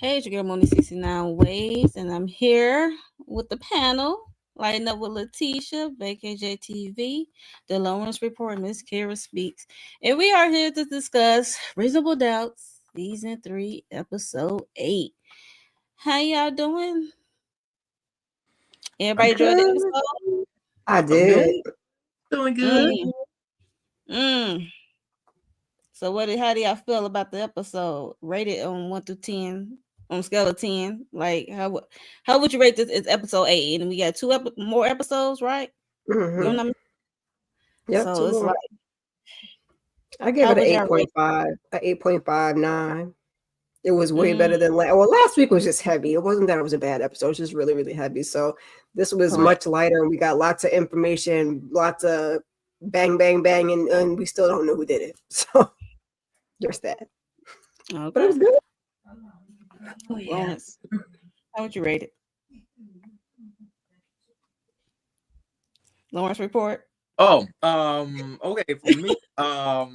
Hey, it's your girl Moni 69 Waves, and I'm here with the panel, lighting up with Letitia, VACAY-JTV, the Lawrence Report, Miss Kara Speaks. And we are here to discuss Reasonable Doubts, Season 3, Episode 8. How y'all doing? I'm Everybody enjoyed the Good. episode? I I'm did. doing good. Mm, mm. So how do y'all feel about the episode? Rated on 1 through 10, on a scale of 10. Like how would you rate this? It's episode 8, and we got more episodes, right? You know Mm-hmm. what I mean? Yep, So two it's more. like, I gave how it an would y'all rate? 8.5, a 8.59. It was way Mm, better than last week was just heavy. It wasn't that it was a bad episode. It was just really, really heavy. So this was correct. much lighter. We got lots of information, lots of bang, bang, bang, and we still don't know who did it. So there's that. But it Okay. was good. Oh yeah. Lawrence, how would you rate it? Lawrence Report. Oh, okay. For me, I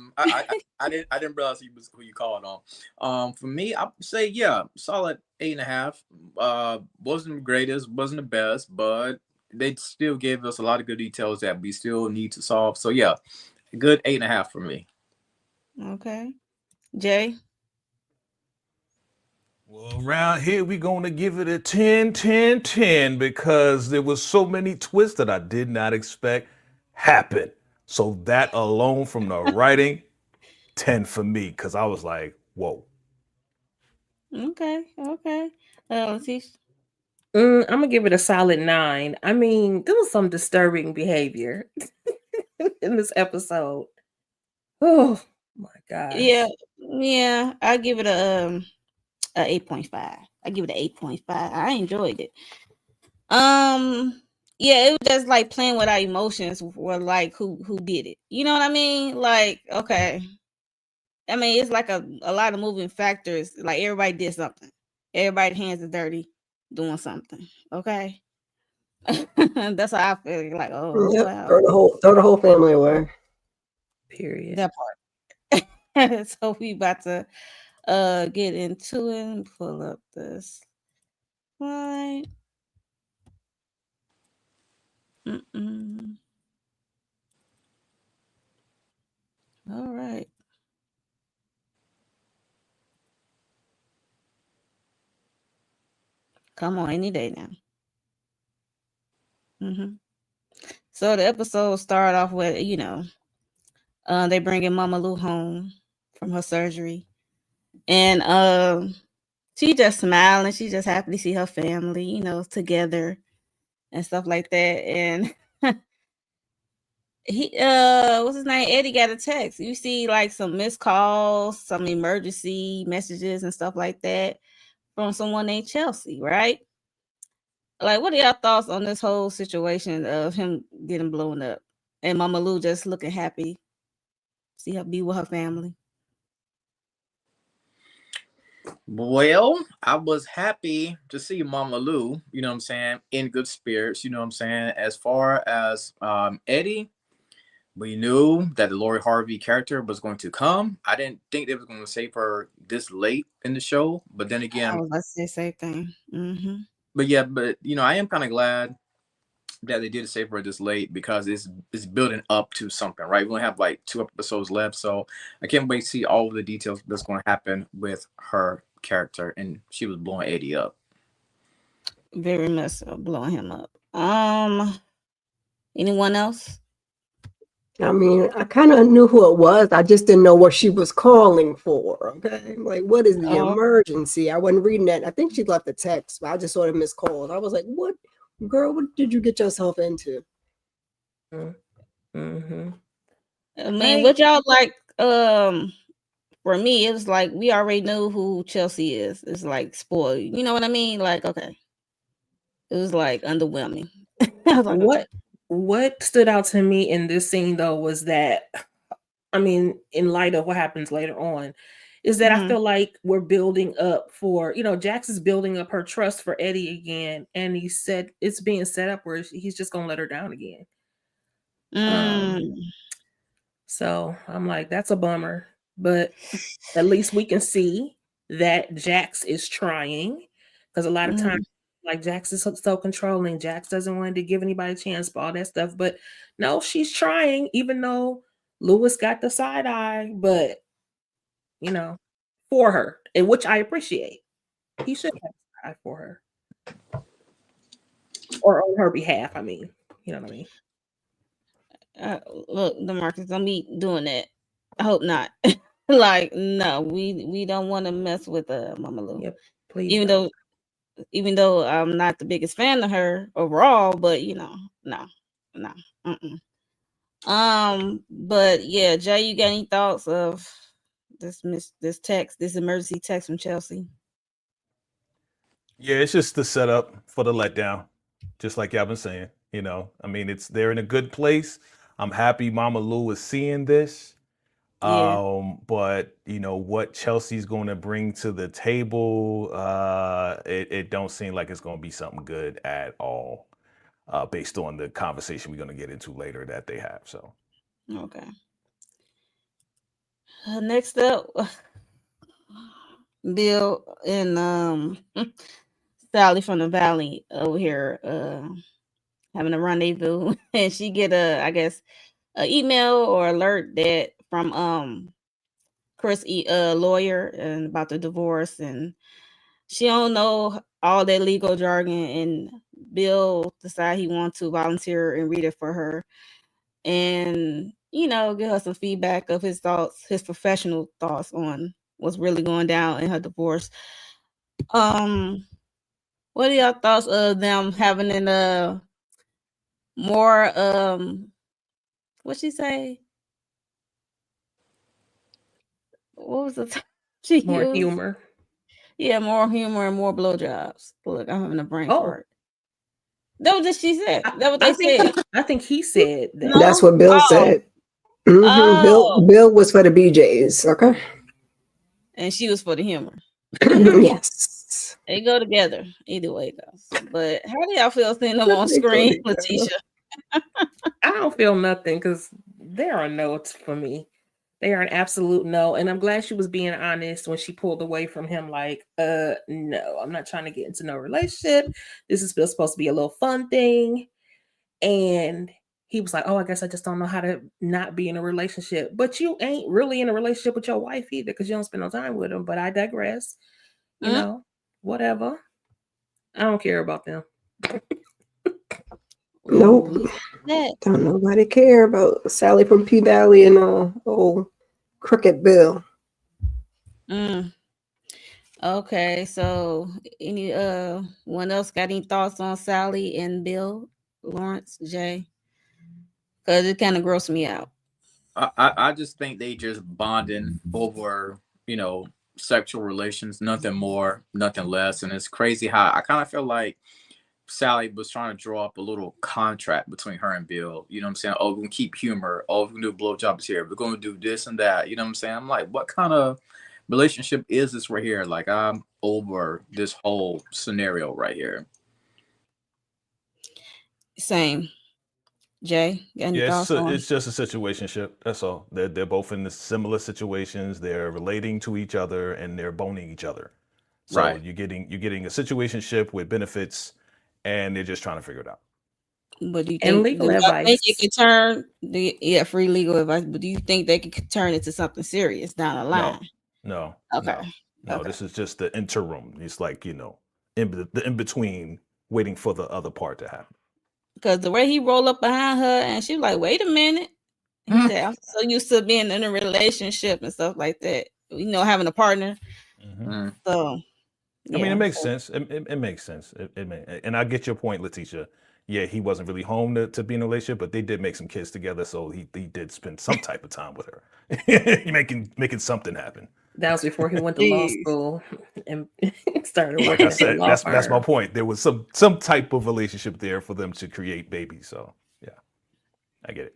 didn't realize he was who you called on. For me, I would say solid 8.5. Wasn't the greatest, wasn't the best, but they still gave us a lot of good details that we still need to solve. So yeah, a good 8.5 for me. Okay. Jay. Well, around here, we're going to give it a 10, 10, 10 because there was so many twists that I did not expect happen. So that alone from the writing, 10 for me because I was like, whoa. Okay. Okay. Letitia. Mm-hmm. I'm gonna give it a solid 9. I mean, there was some disturbing behavior in this episode. Oh my Yeah. gosh. Yeah. I give it a 8.5. I give it an 8.5. I enjoyed it. Yeah, it was just like playing with our emotions for like who did it. You know what I mean? Like, okay. I mean, it's like a lot of moving factors. Like everybody did something. Everybody's hands are dirty doing something. Okay. That's how I feel. Like, oh Yep. wow. Throw the whole family away. Period. That part. So we about to get into it and pull up this slide. Mm-mm. All right. Come on, any day now. So the episode started off with, they bringing Mama Lou home from her surgery, and she just smiling. She just happy to see her family, together and stuff like that. And he, what's his name? Eddie got a text. You see, like some missed calls, some emergency messages and stuff like that from someone named Chelsea, right? Like, what are y'all thoughts on this whole situation of him getting blown up and Mama Lou just looking happy, see her be with her family? Well, I was happy to see Mama Lou, you know what I'm saying, in good spirits, you know what I'm saying. As far as Eddie, we knew that the Lori Harvey character was going to come. I didn't think they was going to save her this late in the show, but then I again, was about to say the same thing. but I am kind of glad that they did save her this late because it's building up to something, right? We only have like 2 episodes left, so I can't wait to see all of the details that's going to happen with her character, and she was blowing Eddie up. Very much so, blowing him up. Anyone else? I mean, I kind of knew who it was. I just didn't know what she was calling for. Okay. Like, what is the Oh, emergency? I wasn't reading that. I think she left a text, but I just saw the missed calls. I was like, what, girl, what did you get yourself into? Mm-hmm. I mean, I what y'all like? For me, it was like we already knew who Chelsea is. It's like spoiled. You know what I mean? Like, okay, it was like underwhelming. I was like, okay. what stood out to me in this scene though was that, I mean, in light of what happens later on, is that I Mhm. feel like we're building up for, Jax is building up her trust for Eddie again, and he said it's being set up where he's just gonna let her down again. Um, Mm. so I'm like, that's a bummer, but at least we can see. that Jax is trying, because a lot of times, like, Jax is so controlling. Jax doesn't want to give anybody a chance for all that stuff. But no, she's trying, even though Lewis got the side eye, but for her, and which I appreciate. He should have a side eye for her. Or on her behalf, I mean. You know what I mean? Look, DeMarcus, don't be doing that. I hope not. Like, no, we don't want to mess with Mama Lou. Yep, please. Even though I'm not the biggest fan of her overall, but no. But yeah, Jay, you got any thoughts of this emergency text from Chelsea? Yeah, it's just the setup for the letdown, just like y'all been saying. I mean, they're in a good place. I'm happy Mama Lou is seeing this. Yeah. But what Chelsea's going to bring to the table, it don't seem like it's going to be something good at all, based on the conversation we're going to get into later that they have. So, okay. Next up, Bill and Sally from the Valley over here having a rendezvous, and she get an email or alert that from Chris lawyer and about the divorce, and she don't know all that legal jargon, and Bill decide he wants to volunteer and read it for her, and give her some feedback of his thoughts, his professional thoughts on what's really going down in her divorce. What are your thoughts of them having more what'd she say? What was the she more used? humor? Yeah, more humor and more blowjobs. Look, I'm having a brain fart. That was what she said. That what they said. I think he said that. No? That's what Bill said. Bill was for the BJs, okay? And she was for the humor. Yes. They go together. Either way it goes. But how do y'all feel seeing them on screen, Letitia? I don't feel nothing, because they are no's for me. They are an absolute no. And I'm glad she was being honest when she pulled away from him. Like, no, I'm not trying to get into no relationship. This is supposed to be a little fun thing. And he was like, oh, I guess I just don't know how to not be in a relationship. But you ain't really in a relationship with your wife either, because you don't spend no time with them. But I digress. Whatever. I don't care about them. Nope. Don't nobody care about Sally from P Valley and old Crooked Bill. Okay, so any one else got any thoughts on Sally and Bill, Lawrence, Jay? Because it kind of grossed me out. I just think they just bonding over sexual relations, nothing more, nothing less. And it's crazy how I kind of feel like Sally was trying to draw up a little contract between her and Bill. You know what I'm saying? Oh, we're gonna keep humor. Oh, we're gonna do blowjobs here. We're gonna do this and that. You know what I'm saying? I'm like, what kind of relationship is this right here? Like, I'm over this whole scenario right here. Same. Jay, got any thoughts on? It's just a situationship. That's all. They're both in the similar situations. They're relating to each other and they're boning each other. So right. you're getting a situationship with benefits, and they're just trying to figure it out. But do you think legal advice? Think it could turn? Free legal advice. But do you think they could turn into something serious down the line? No. Okay. No. This is just the interim. It's like in between, waiting for the other part to happen. Because the way he rolled up behind her, and she was like, "Wait a minute." He said, "I'm so used to being in a relationship and stuff like that. Having a partner." Mm-hmm. So. I mean, it makes sense. It makes sense. And I get your point, Letitia. Yeah, he wasn't really home to be in a relationship, but they did make some kids together, so he did spend some type of time with her, making something happen. That was before he went to law school and started working. Like I said, that's my point. There was some type of relationship there for them to create babies. So yeah, I get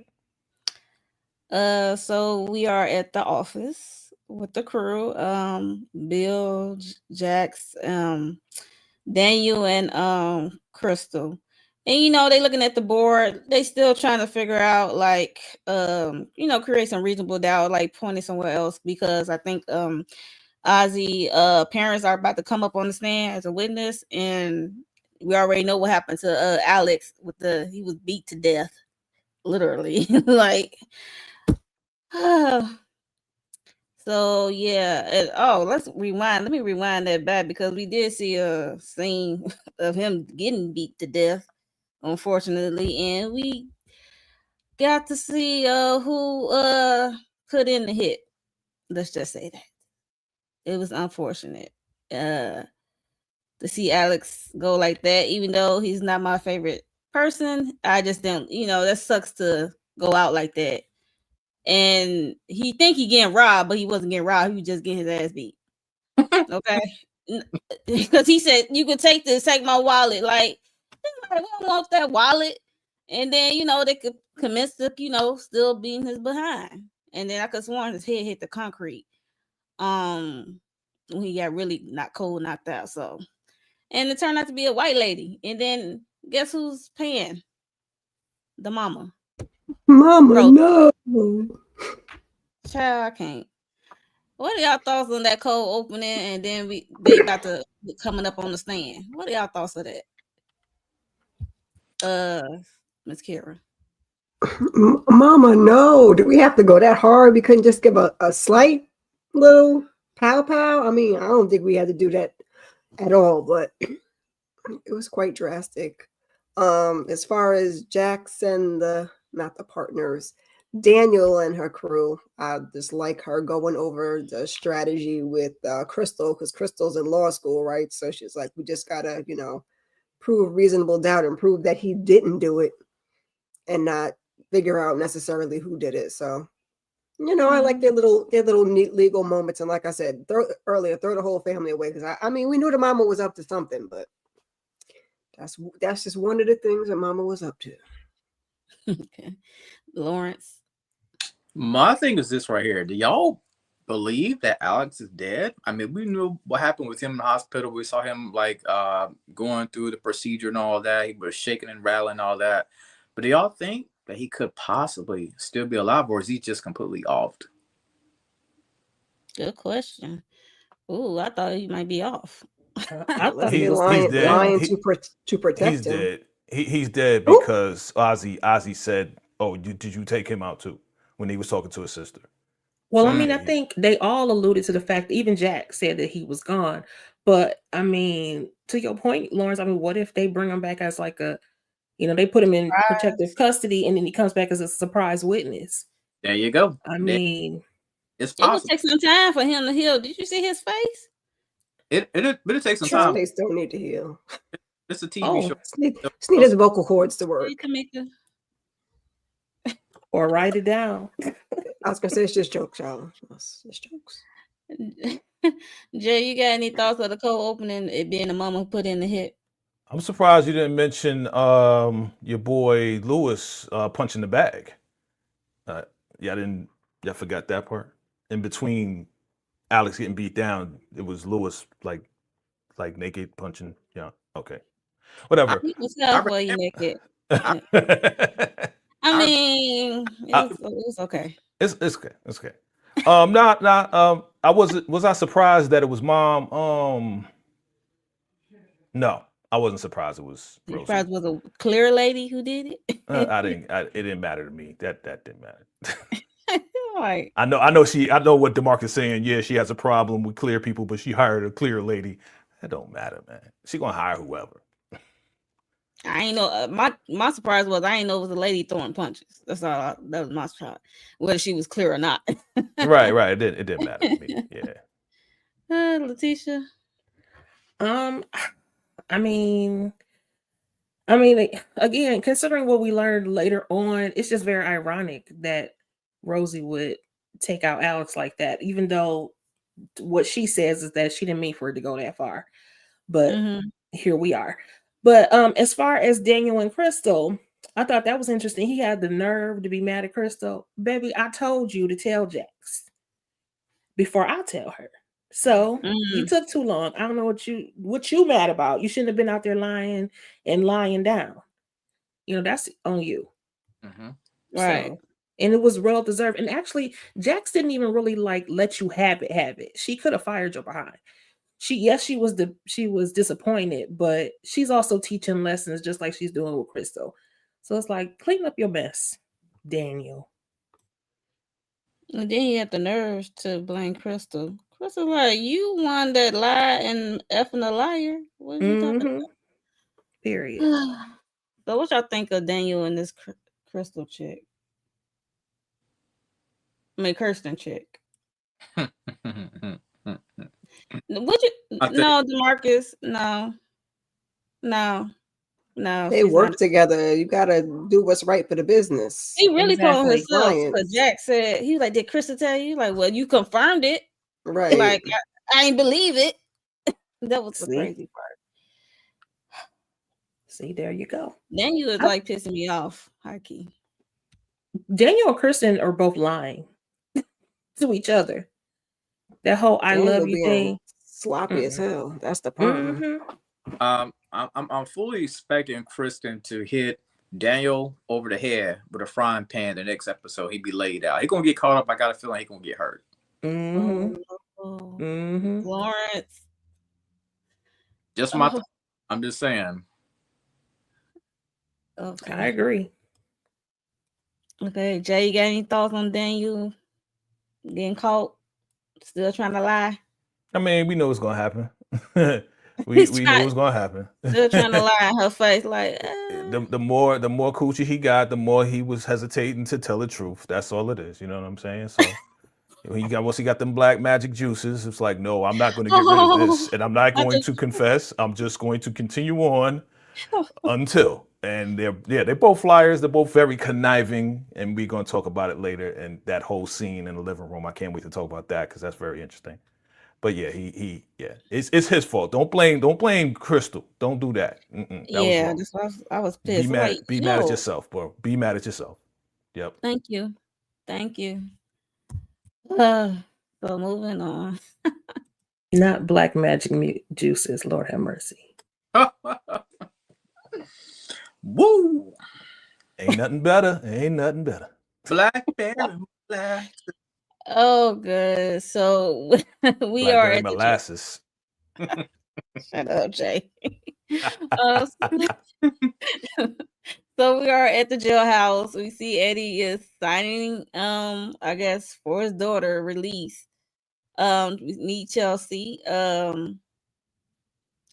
it. So we are at the office with the crew, Bill, Jax, Daniel, and Crystal. And they looking at the board, they still trying to figure out, like, create some reasonable doubt, like pointing somewhere else, because I think Ozzie parents are about to come up on the stand as a witness, and we already know what happened to Alex he was beat to death, literally. Like, so yeah. Let's rewind. Let me rewind that back because we did see a scene of him getting beat to death, unfortunately, and we got to see who put in the hit. Let's just say that it was unfortunate to see Alex go like that, even though he's not my favorite person. I just don't, that sucks to go out like that. And he think he getting robbed, but he wasn't getting robbed. He was just getting his ass beat. Okay, because he said you could take my wallet. Like, we don't want that wallet. And then they could commence to still beating his behind. And then I could sworn his head hit the concrete. When he got really knocked out. So, and it turned out to be a white lady. And then guess who's paying? The mama. Mama, Bro. no. Child, I can't. What are y'all thoughts on that cold opening? And then they about to coming up on the stand. What are y'all thoughts of that? Miss Kira. Mama, no. Do we have to go that hard? We couldn't just give a slight little pow. I mean, I don't think we had to do that at all, but it was quite drastic. As far as Jax and not the partners, Daniel and her crew, I just like her going over the strategy with Crystal, because Crystal's in law school, right? So she's like, we just gotta, prove reasonable doubt and prove that he didn't do it and not figure out necessarily who did it. So, I like their little neat legal moments. And like I said throw the whole family away, because I mean, we knew the mama was up to something, but that's just one of the things that mama was up to. Okay. Lawrence. My thing is this right here. Do y'all believe that Alex is dead? I mean, we knew what happened with him in the hospital. We saw him like going through the procedure and all that. He was shaking and rattling and all that. But do y'all think that he could possibly still be alive, or is he just completely off? Good question. Ooh, I thought he might be off. I thought he He's was lying to protect he's him. Dead. He's dead because Ozzie said, "Oh, did you take him out too?" When he was talking to his sister. Well, I mean, I think they all alluded to the fact that even Jack said that he was gone. But I mean, to your point, Lawrence, I mean, what if they bring him back as like they put him in protective custody and then he comes back as a surprise witness? There you go. I mean, it's possible. It would take some time for him to heal. Did you see his face? It'll take some time. His face don't need to heal. It's a TV show. Just need his vocal cords to work. Or write it down. I was gonna say it's just jokes, y'all. It's jokes. Jay, you got any thoughts of the cold opening? It being the mama who put in the hit. I'm surprised you didn't mention your boy Lewis punching the bag. Y'all forgot that part. In between Alex getting beat down, it was Lewis like naked punching. Yeah, okay, whatever. For you naked. I mean, it's okay. It's okay. It's okay. Was I surprised that it was mom? No, I wasn't surprised it was Rosie. Surprised it was a clear lady who did it? It didn't matter to me. That didn't matter. Right. I know what DeMarcus is saying. Yeah, she has a problem with clear people, but she hired a clear lady. That don't matter, man. She gonna hire whoever. I ain't know. My surprise was I ain't know it was a lady throwing punches. That's all. That was my surprise, whether she was clear or not. Right. It didn't matter to me. Yeah. Letitia. I mean, again, considering what we learned later on, it's just very ironic that Rosie would take out Alex like that, even though what she says is that she didn't mean for it to go that far. But here we are. But as far as Daniel and Crystal, I thought that was interesting. He had the nerve to be mad at Crystal. Baby, I told you to tell Jax before I tell her. So you took too long. I don't know what you mad about. You shouldn't have been out there lying down. That's on you. Right. So, And it was well deserved. And actually, Jax didn't even really like let you have it. She could have fired you behind. She was disappointed, but she's also teaching lessons just like she's doing with Crystal. So it's like, clean up your mess, Daniel. And then he had the nerves to blame Crystal. Crystal, like, you one that lied and effing a liar. What are you talking about? Period. So what y'all think of Daniel and this Crystal chick? I mean, Kirsten chick. Would you? No, DeMarcus. No. They work together. You gotta do what's right for the business. He really told himself, because Jack said, he was like, did Crystal tell you? Like, well, you confirmed it. Right. Like, I ain't believe it. That was the crazy part. See, there you go. Daniel is like pissing me off, high key. Daniel and Kristen are both lying to each other. That whole I love you thing. Sloppy as hell. That's the problem. I'm fully expecting Kristen to hit Daniel over the head with a frying pan the next episode. He'd be laid out. He's gonna get caught up. I got a feeling he's gonna get hurt. Lawrence. Just I'm just saying. Okay. I agree. Okay, Jay, you got any thoughts on Daniel getting caught? Still trying to lie? I mean, we know what's gonna happen. we know what's gonna happen. Still trying to lie in her face, like the more coochie he got, the more he was hesitating to tell the truth. That's all it is. You know what I'm saying? So once he got them black magic juices, it's like, no, I'm not going to get rid of this, and I'm not going to confess. I'm just going to continue on until. And they're both flyers. They're both very conniving, and we're going to talk about it later. And that whole scene in the living room, I can't wait to talk about that because that's very interesting. But yeah, it's his fault. Don't blame Crystal. Don't do that. I was pissed. Be mad at yourself, bro. Be mad at yourself. Yep. Thank you. So moving on. Not black magic juices. Lord have mercy. Woo! Ain't nothing better. Blackberry molasses. Oh, good. So we are at molasses. Shut up, Jay. So we are at the jailhouse. We see Eddie is signing, I guess, for his daughter release. We meet Chelsea.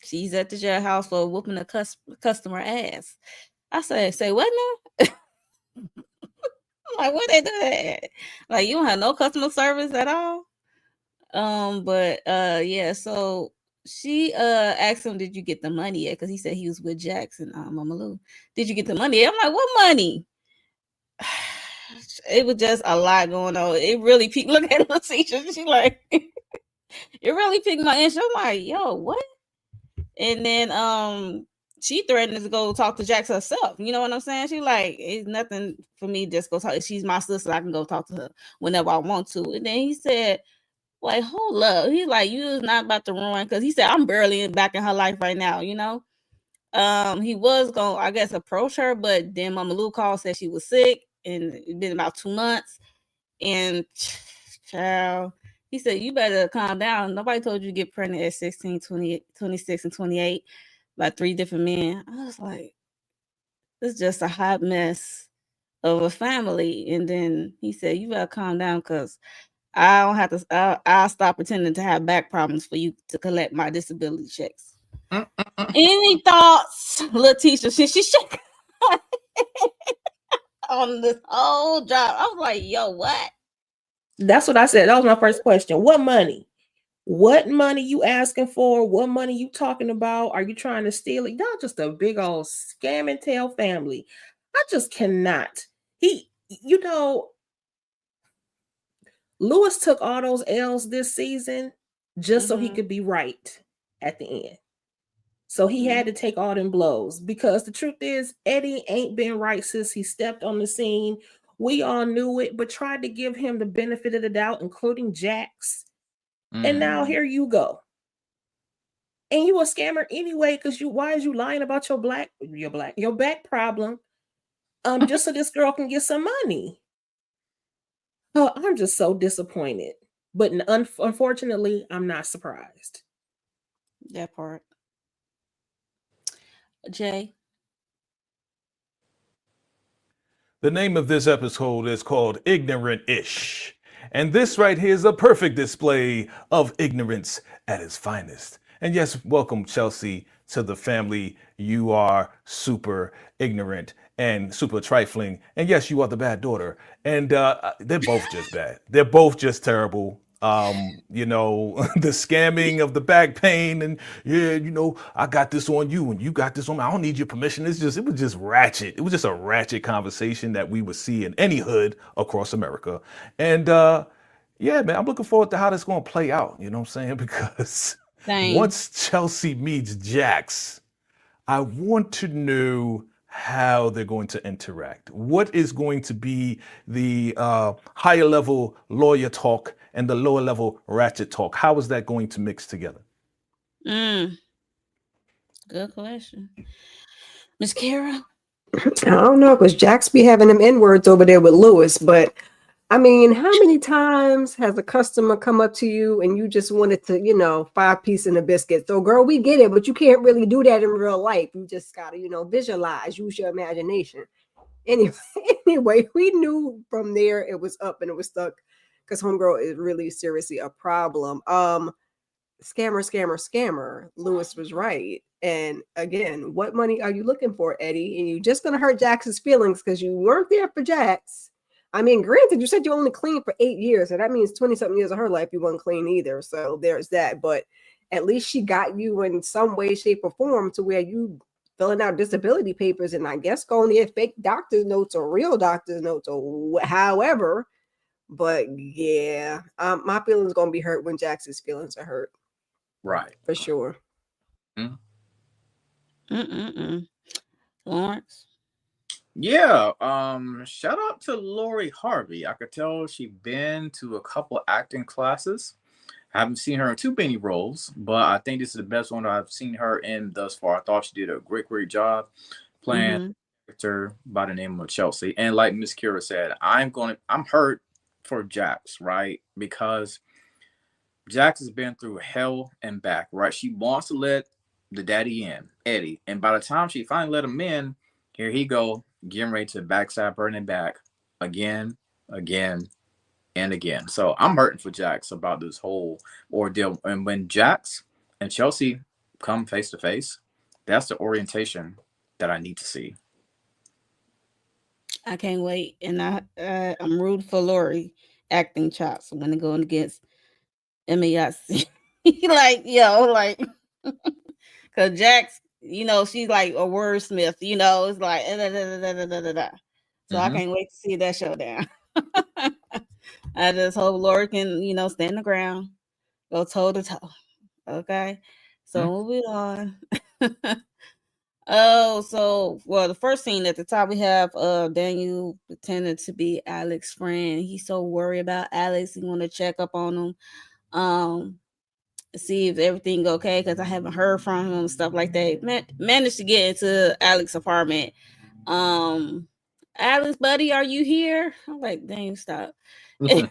She's at the jailhouse for whooping a customer ass. I say what now? Like, what they do that? Like, you don't have no customer service at all? Yeah, so she asked him, did you get the money yet? Because he said he was with Jackson, Mama Lou. Did you get the money yet? I'm like, what money? It was just a lot going on. It really piqued. Look at Letitia. She like, it really piqued my interest. I'm like, yo, what? And then she threatened to go talk to Jax herself. You know what I'm saying? She like, it's nothing for me. Just go talk. She's my sister. I can go talk to her whenever I want to. And then he said, like, hold up. He's like, you is not about to ruin, because he said, I'm barely back in her life right now, you know? He was going to, I guess, approach her, but then Mama Lou called, said she was sick, and it's been about 2 months. And child, he said, you better calm down. Nobody told you to get pregnant at 16, 28, 26, and 28 by 3 different men. I was like, it's just a hot mess of a family. And then he said, you better calm down, because I don't have to. I'll stop pretending to have back problems for you to collect my disability checks. Any thoughts, Letitia? She shook on this whole job. I was like, yo, what? That's what I said. That was my first question. What money? What money you asking for? What money you talking about? Are you trying to steal it? Y'all just a big old scam and tell family. I just cannot. Lewis took all those L's this season just so he could be right at the end. So he had to take all them blows, because the truth is, Eddie ain't been right since he stepped on the scene. We all knew it, but tried to give him the benefit of the doubt, including Jax. And now here you go. And you a scammer anyway, because why is you lying about your back problem? Just so this girl can get some money. Oh, I'm just so disappointed. But unfortunately, I'm not surprised. That part. Jay. The name of this episode is called Ignorant-ish. And this right here is a perfect display of ignorance at its finest. And yes, welcome, Chelsea, to the family. You are super ignorant and super trifling. And yes, you are the bad daughter. And they're both just bad. They're both just terrible. You know, the scamming of the back pain and yeah, you know, I got this on you and you got this on me. I don't need your permission. It was just ratchet. It was just a ratchet conversation that we would see in any hood across America. And yeah, man, I'm looking forward to how this going to play out. You know what I'm saying? Because Same. once Chelsea meets Jax, I want to know how they're going to interact. What is going to be the higher level lawyer talk and the lower level ratchet talk? How is that going to mix together? Good question. Miss Kara? I don't know, because Jax be having them N-words over there with Lewis, but I mean, how many times has a customer come up to you and you just wanted to, you know, 5 pieces in a biscuit? So, girl, we get it, but you can't really do that in real life. You just gotta, you know, visualize, use your imagination. Anyway, we knew from there it was up and it was stuck because homegirl is really seriously a problem. Scammer. Lewis was right. And again, what money are you looking for, Eddie? And you're just gonna hurt Jax's feelings because you weren't there for Jax. I mean, granted, you said you only clean for 8 years, so that means 20-something years of her life you weren't clean either. So there's that. But at least she got you in some way, shape, or form to where you filling out disability papers and I guess going to get fake doctor's notes or real doctor's notes or however. But yeah, my feelings gonna be hurt when Jax's feelings are hurt. Right. For sure. Lawrence? Yeah, shout out to Lori Harvey. I could tell she's been to a couple acting classes. I haven't seen her in too many roles, but I think this is the best one I've seen her in thus far. I thought she did a great job playing a character by the name of Chelsea. And like Miss Kira said, I'm hurt for Jax, right? Because Jax has been through hell and back, right? She wants to let the daddy in, Eddie. And by the time she finally let him in, here he go, getting ready to backstab her in the back again, and again. So I'm hurting for Jax about this whole ordeal. And when Jax and Chelsea come face to face, that's the orientation that I need to see. I can't wait. And I'm rooting for Lori acting chops when they're going against MAIC. like, because Jax, you know, she's like a wordsmith, you know, it's like, So I can't wait to see that showdown. I just hope Lori can, you know, stand the ground, go toe to toe. Okay. So moving on. The first scene at the top, we have Daniel pretending to be Alex's friend. He's so worried about Alex. He want to check up on him, see if everything okay, because I haven't heard from him, stuff like that. Managed to get into Alex's apartment. Alex, buddy, are you here? I'm like, dang, stop. And,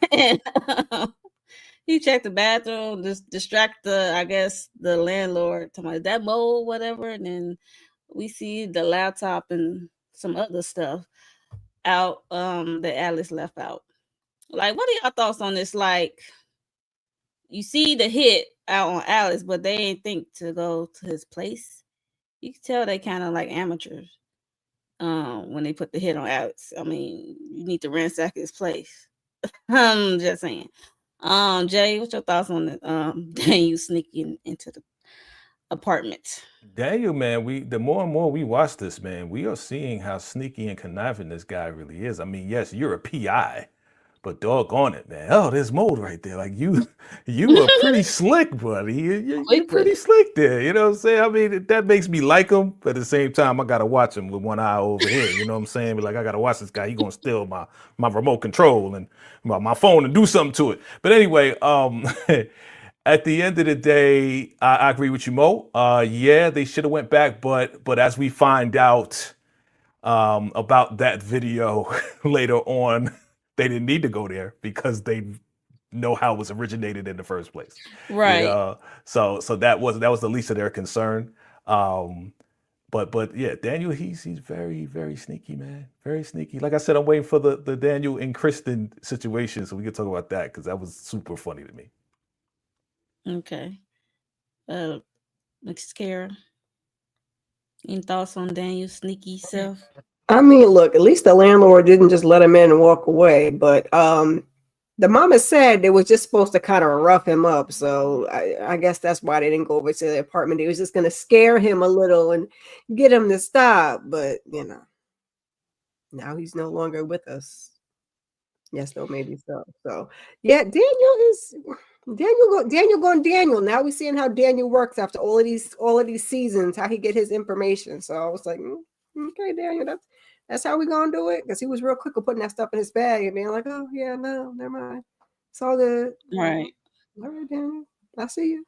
he checked the bathroom, distract the landlord, talking about that mold, whatever, and then we see the laptop and some other stuff out that Alice left out. Like, what are y'all thoughts on this? Like, you see the hit out on Alice, but they ain't think to go to his place. You can tell they kind of like amateurs when they put the hit on Alex. I mean, you need to ransack his place. I'm just saying. Jay, what's your thoughts on the Daniel sneaking into the apartment? Daniel, man, the more and more we watch this, man, we are seeing how sneaky and conniving this guy really is. I mean, yes, you're a PI, but doggone it, man. Oh, there's mold right there. Like you are pretty slick, buddy. You're pretty slick there. You know what I'm saying? I mean, that makes me like him, but at the same time, I gotta watch him with one eye over here. You know what I'm saying? But like, I gotta watch this guy. He gonna steal my remote control and my phone and do something to it. But anyway, at the end of the day, I agree with you, Mo. Yeah, they should have went back, but as we find out about that video later on, they didn't need to go there because they know how it was originated in the first place. Right. So that was the least of their concern. But yeah, Daniel, he's very, very sneaky, man. Very sneaky. Like I said, I'm waiting for the Daniel and Kristen situation so we can talk about that because that was super funny to me. Okay. Miss Kara, any thoughts on Daniel's sneaky self? I mean, look, at least the landlord didn't just let him in and walk away. But the mama said they was just supposed to kind of rough him up. So I guess that's why they didn't go over to the apartment. They was just going to scare him a little and get him to stop. But, now he's no longer with us. Yes, no, maybe so. So, yeah, Daniel going Daniel. Now we're seeing how Daniel works after all of these seasons, how he get his information. So I was like, okay, Daniel, that's how we gonna do it. Because he was real quick with putting that stuff in his bag and being like, oh yeah, no, never mind. It's all good. Right. All right, Daniel. I see you.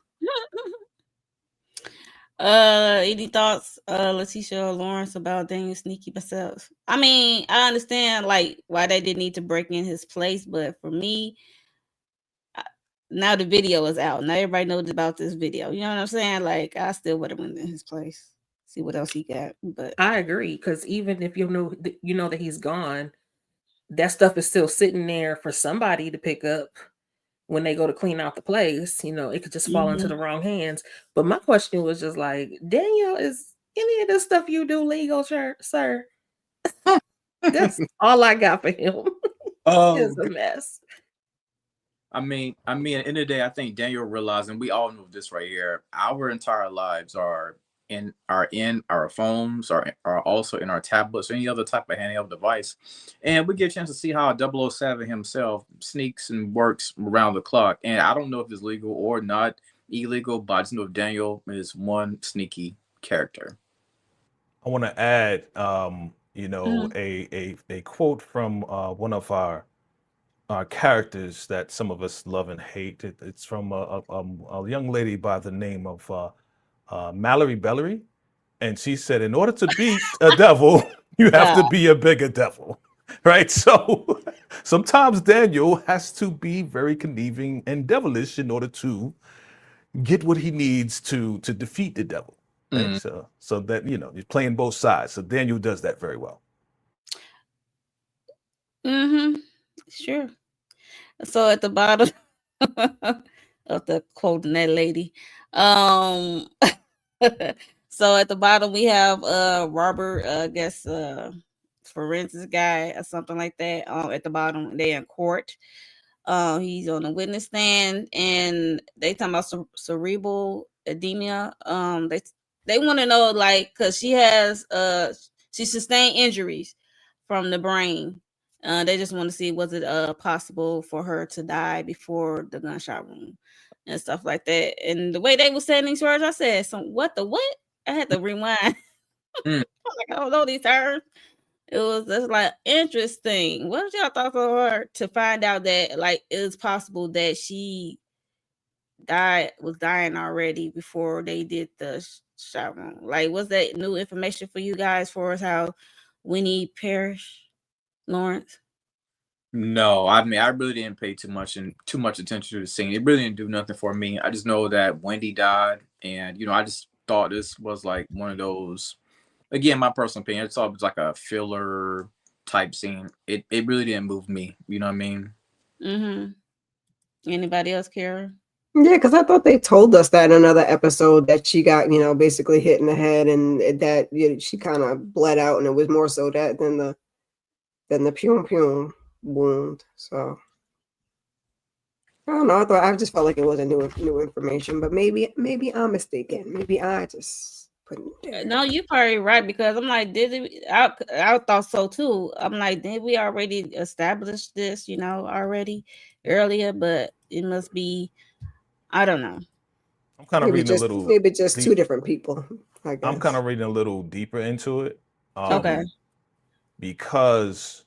Any thoughts, Letitia or Lawrence, about Daniel's sneaky self? I mean, I understand like why they didn't need to break in his place, but for me, now the video is out. Now everybody knows about this video. You know what I'm saying? Like, I still would have went in his place, see what else he got. But I agree, because even if you know that he's gone, that stuff is still sitting there for somebody to pick up when they go to clean out the place. It could just fall into the wrong hands. But my question was just like, Daniel, is any of this stuff you do legal, sir? That's all I got for him. It's a mess. I mean, at the end of the day, I think Daniel realized, and we all know this right here, our entire lives are in our phones, are also in our tablets, or any other type of handheld device. And we get a chance to see how 007 himself sneaks and works around the clock. And I don't know if it's legal or not illegal, but I just know Daniel is one sneaky character. I want to add, a quote from one of our characters that some of us love and hate. It's from a young lady by the name of Mallory Bellery, and she said, "In order to beat a devil, you have to be a bigger devil." Right? So sometimes Daniel has to be very conniving and devilish in order to get what he needs to defeat the devil. Right? So that he's playing both sides. So Daniel does that very well. Sure. So at the bottom of the quoting that lady, so at the bottom we have Robert, I guess forensics guy or something like that. At the bottom, they in court. He's on the witness stand, and they talking about cerebral edema. They want to know, like, because she sustained injuries from the brain. They just want to see, was it possible for her to die before the gunshot wound and stuff like that. And the way they were saying these words, I said, what the what? I had to rewind. I was like, I don't know these terms. It was just like interesting. What was y'all thoughts on her to find out that like it was possible that she was dying already before they did the shot wound? Like, was that new information for you guys for us how Winnie perished? Lawrence? No, I mean, I really didn't pay too much attention to the scene. It really didn't do nothing for me. I just know that Wendy died, and I just thought this was like one of those. Again, my personal opinion, I thought it was like a filler type scene. It really didn't move me. You know what I mean? Anybody else, Kara? Yeah, because I thought they told us that in another episode that she got, basically hit in the head, and that she kind of bled out, and it was more so that than the pium wound. So I don't know. I just felt like it wasn't new information, but maybe I'm mistaken. Maybe I just put it there. No, you're probably right, because I'm like, I thought so too. I'm like, did we already establish this, already earlier? But it must be, I don't know. I'm kind of reading maybe just two different people. I guess. I'm kind of reading a little deeper into it. Okay. Because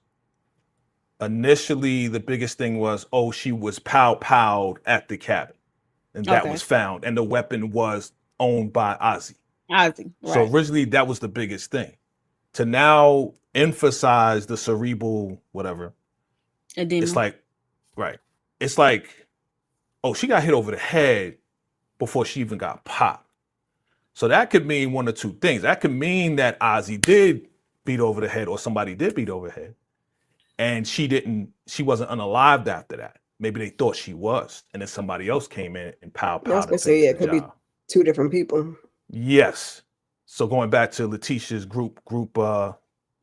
initially the biggest thing was, she was powed at the cabin, and that was found, and the weapon was owned by Ozzie. Right. So originally that was the biggest thing. To now emphasize the cerebral whatever, A demon. It's like, right. It's like, oh, she got hit over the head before she even got popped. So that could mean one or two things. That could mean that Ozzie did beat over the head, or somebody did beat over the head, and she wasn't unalived after that. Maybe they thought she was, and then somebody else came in and I was and gonna say, finished yeah, the it could be job. two different people. Yes. So going back to Letitia's group, what'd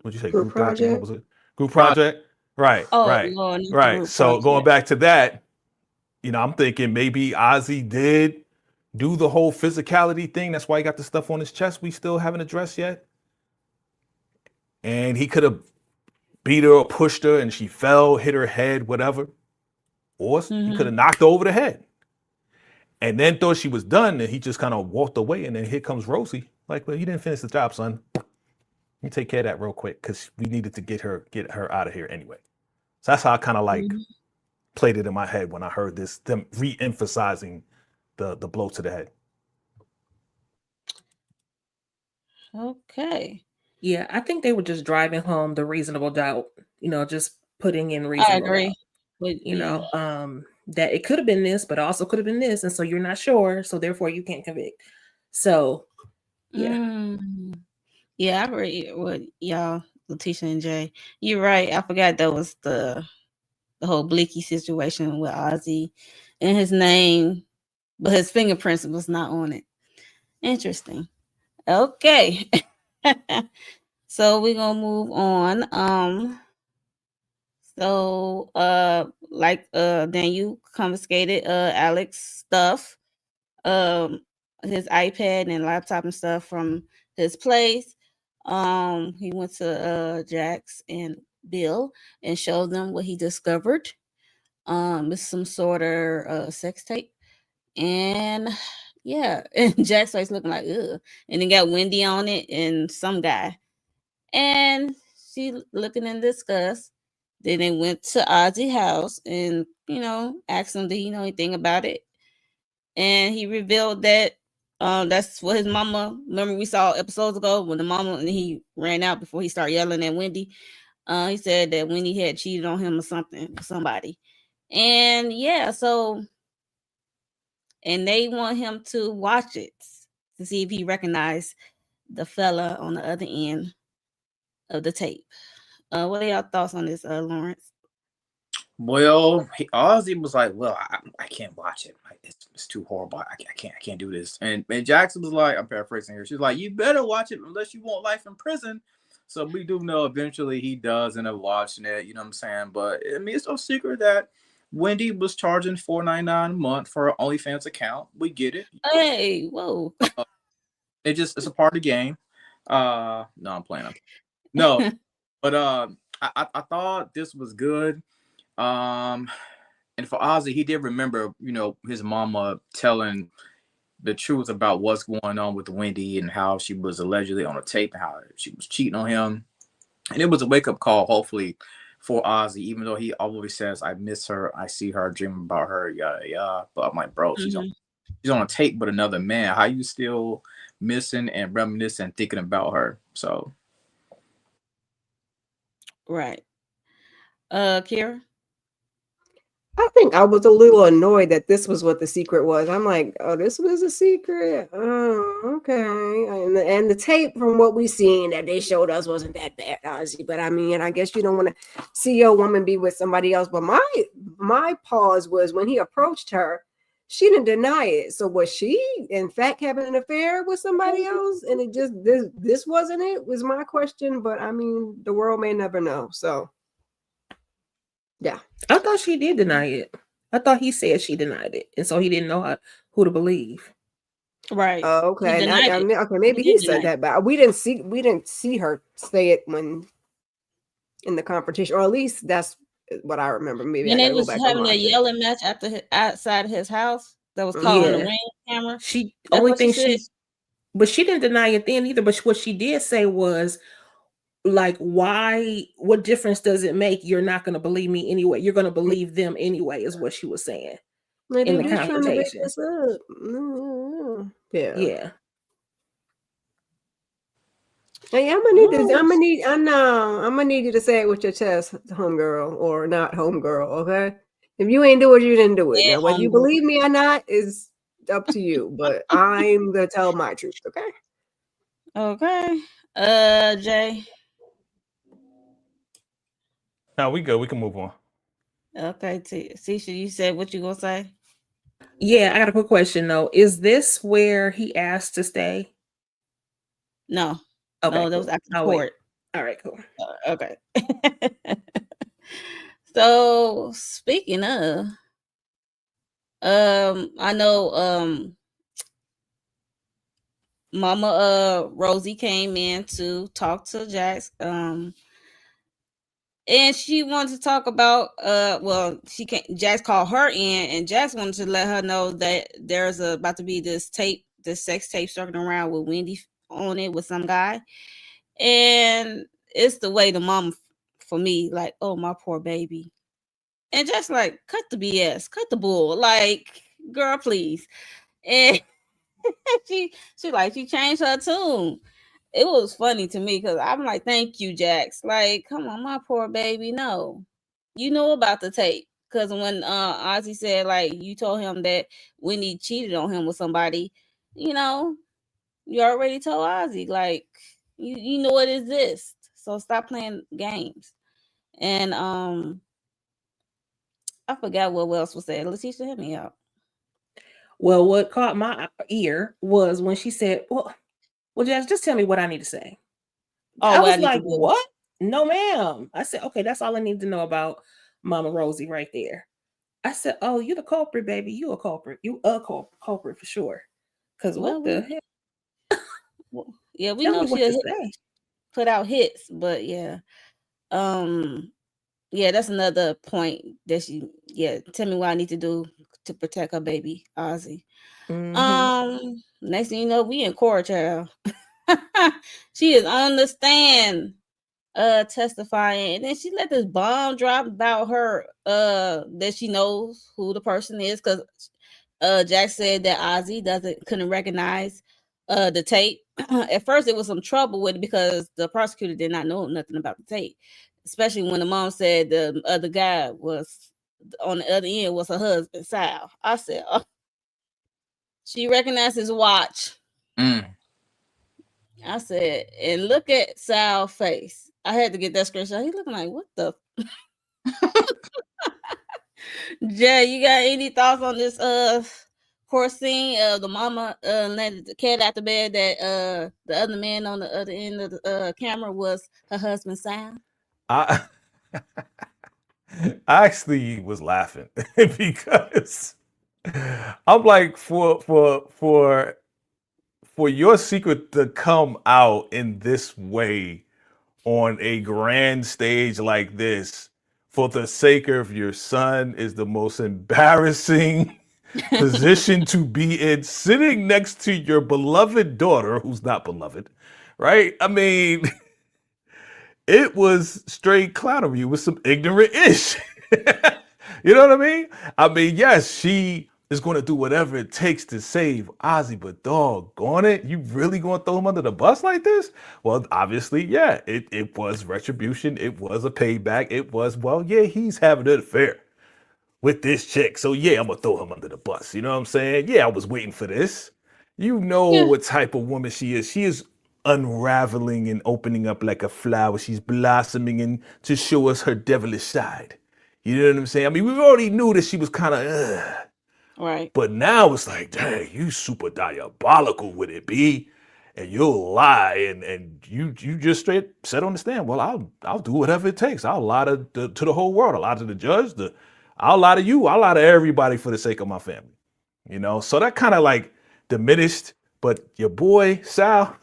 you say? Group Group document? What project. was it? Group project? Right, Oh right, Lord, not the right. group So going project. back to that, I'm thinking maybe Ozzie did do the whole physicality thing. That's why he got the stuff on his chest we still haven't addressed yet. And he could have beat her or pushed her and she fell, hit her head, whatever. Or he could have knocked her over the head. And then thought she was done, and he just kind of walked away. And then here comes Rosie. Like, well, you didn't finish the job, son. Let me take care of that real quick, because we needed to get her out of here anyway. So that's how I kind of like played it in my head when I heard them re-emphasizing the blow to the head. Okay. Yeah, I think they were just driving home the reasonable doubt, just putting in reasonable I agree. doubt. But, That it could have been this, but also could have been this. And so you're not sure. So therefore you can't convict. So, yeah. Yeah, I agree with y'all, Letitia and Jay. You're right. I forgot that was the whole Blicky situation with Ozzie and his name, but his fingerprints was not on it. Interesting. Okay. So we're gonna move on. So then you confiscated Alex stuff, his iPad and laptop and stuff from his place. He went to Jax and Bill and showed them what he discovered. It's some sort of sex tape. And yeah, and Jack's face looking like ugh. And then got Wendy on it and some guy. And she looking in disgust. Then they went to Ozzie's house and, asked him, did he know anything about it? And he revealed that that's what his mama, remember we saw episodes ago when the mama, and he ran out before he started yelling at Wendy. He said that Wendy had cheated on him or something, or somebody. And yeah, so, and they want him to watch it to see if he recognized the fella on the other end of the tape. What are y'all thoughts on this, Lawrence? Well, Ozzie was like, "Well, I can't watch it. It's too horrible. I can't do this." And Jackson was like, I'm paraphrasing here. She's like, "You better watch it unless you want life in prison." So we do know eventually he does end up watching it. You know what I'm saying? But I mean, it's no secret that Wendy was charging $4.99 a month for her OnlyFans account. We get it. Hey, whoa! It's a part of the game. No, I'm playing. No, but I thought this was good. And for Ozzie, he did remember, his mama telling the truth about what's going on with Wendy and how she was allegedly on a tape and how she was cheating on him. And it was a wake-up call, hopefully, for Ozzie, even though he always says, "I miss her, I see her, dream about her, yada yada." But I'm like, bro, she's on a tape with another man. How you still missing and reminiscing and thinking about her? So Right. Kira? I think I was a little annoyed that this was what the secret was. I'm like, oh, this was a secret. Oh, okay. And the tape from what we seen that they showed us wasn't that bad, Ozzie. But I mean, I guess you don't want to see your woman be with somebody else. But my pause was when he approached her, she didn't deny it. So was she in fact having an affair with somebody else? And it just this wasn't it, was my question. But I mean, the world may never know. So yeah. I thought she did deny it. I thought he said she denied it. And so he didn't know who to believe. Right. Oh, okay. Okay, maybe he said that, but we didn't see her say it when in the confrontation, or at least that's what I remember. Maybe and I they gotta was go back having and a watch it. yelling match outside of his house that was caught on the ring camera. But she didn't deny it then either. But what she did say was, like, what difference does it make? You're not going to believe me anyway. You're going to believe them anyway, is what she was saying. Maybe in the just trying to break confrontation. this up. Yeah. Hey, I'm gonna need this. I'm gonna need you to say it with your chest, homegirl, or not homegirl. Okay. If you ain't do it, you didn't do it. Yeah, Now, whether you believe me or not is up to you. But I'm gonna tell my truth. Okay. Okay. Jay. Now we go. We can move on. Okay, Tisha, you said what you gonna say? Yeah, I got a quick question though. Is this where he asked to stay? No. Okay, No, that was cool. after the I'll wait. court. All right, cool. Okay. So speaking of, I know Mama Rosie came in to talk to Jax. And she wanted to talk about well, Jax called her in, and Jax wanted to let her know that there's about to be this sex tape circling around with Wendy on it with some guy. And it's the way the mom for me, like, oh, my poor baby. And just like, cut the BS, cut the bull. Like, girl, please. And she changed her tune. It was funny to me because I'm like, thank you, Jax. Like, come on, my poor baby. No, you know about the tape. Because when Ozzie said, like, you told him that Wendy cheated on him with somebody, you know, you already told Ozzie, like, you know it exists. So stop playing games. And I forgot what else was said. Letitia, hit me up. Well, what caught my ear was when she said, well, Jazz, just tell me what I need to say. Oh, I what I was need to like, do. what? No, ma'am. I said, okay, that's all I need to know about Mama Rosie right there. I said, oh, you the culprit, baby. You a culprit. You a culprit for sure. Because Well, what the hell? Well, yeah, we Tell know me what she'll to say. put out hits, but yeah. Yeah, that's another point that tell me what I need to do to protect her baby, Ozzie. Mhm. Next thing you know, we in court, child. She is on the stand testifying, and then she let this bomb drop about her that she knows who the person is, because Jack said that Ozzie couldn't recognize the tape. At first it was some trouble with it because the prosecutor did not know nothing about the tape, especially when the mom said the other guy was on the other end was her husband, Sal. I said, oh. She recognized his watch. I said, and look at Sal's face. I had to get that screenshot. He looking like, what the? Jay, you got any thoughts on this court scene of the mama letting the cat out the bed that the other man on the other end of the camera was her husband, Sal? I I actually was laughing because I'm like, for your secret to come out in this way on a grand stage like this for the sake of your son is the most embarrassing position to be in, sitting next to your beloved daughter who's not beloved, right? I mean, it was straight clownery. It was some ignorant ish. You know what I mean? I mean, yes, she is going to do whatever it takes to save Ozzie, but doggone it, you really going to throw him under the bus like this? Well, obviously, yeah, it was retribution. It was a payback. It was, well, yeah, he's having an affair with this chick. So, yeah, I'm going to throw him under the bus. You know what I'm saying? Yeah, I was waiting for this. You know what type of woman she is. She is unraveling and opening up like a flower. She's blossoming and to show us her devilish side. You know what I'm saying? I mean, we already knew that she was kind of, Right. but now it's like, dang, you super diabolical with it, B. And you'll lie, and you just straight said on the stand, well, I'll do whatever it takes. I'll lie to the whole world. I'll lie to the judge. I'll lie to you. I'll lie to everybody for the sake of my family. You know, so that kind of like diminished. But your boy Sal,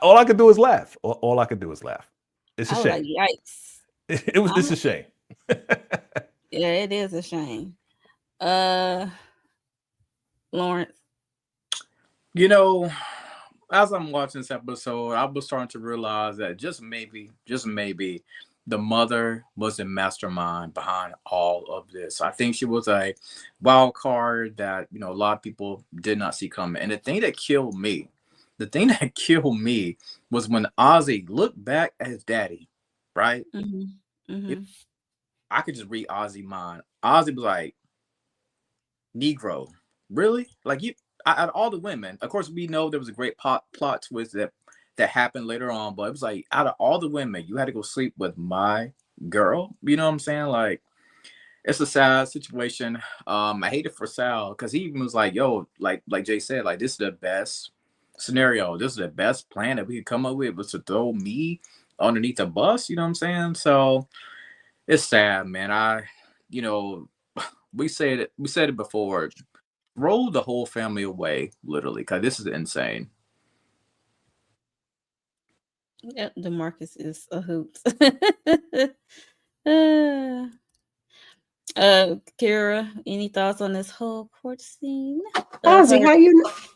all I could do is laugh. All I could do is laugh. It's a shame. Like, yikes. It's a shame. Yeah, it is a shame. Lawrence. You know, as I'm watching this episode, I was starting to realize that just maybe, the mother was the mastermind behind all of this. I think she was a wild card that, a lot of people did not see coming. And the thing that killed me the thing that killed me was when Ozzy looked back at his daddy, right? I could just read Ozzy mind. Ozzy was like, Negro, really? Like you, out of all the women, of course we know there was a great plot twist that happened later on, but it was like out of all the women, you had to go sleep with my girl. You know what I'm saying? Like, it's a sad situation. I hate it for Sal because he even was like, "Yo, like Jay said, like this is the best scenario. This is the best plan that we could come up with was to throw me underneath the bus." You know what I'm saying? So it's sad, man. You know, we said it before. Throw the whole family away, literally, because this is insane. Yep, DeMarcus is a hoot. Kira, any thoughts on this whole court scene? Ozzy,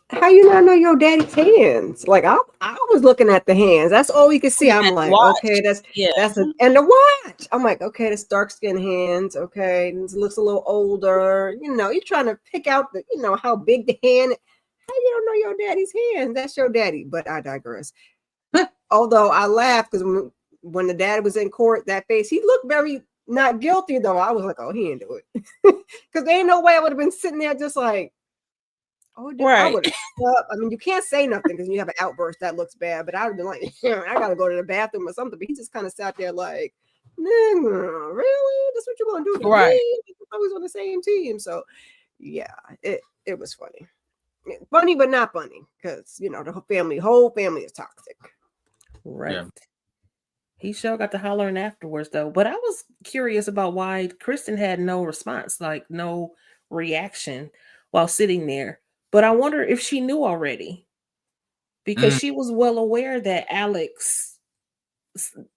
how you not know your daddy's hands? Like I was looking at the hands. That's all we could see. I'm like, okay, that's and the watch. I'm like, okay, that's dark skinned hands. Okay, this looks a little older. You know, you're trying to pick out the, you know, how big the hand. How you don't know your daddy's hands? That's your daddy. But I digress. Although I laughed because when the dad was in court, that face, he looked very not guilty though. I was like, oh, he didn't do it. Because there ain't no way I would have been sitting there just like, oh, right. I mean, you can't say nothing because you have an outburst that looks bad, but I would have been like, I gotta go to the bathroom or something. But he just kind of sat there like, really? That's what you're gonna do to me? I was on the same team. So yeah, it was funny. Funny, but not funny, because you know, the whole family is toxic. Right. Yeah. He sure got to hollering afterwards though. But I was curious about why Kristen had no response, like no reaction while sitting there. But I wonder if she knew already, because she was well aware that Alex,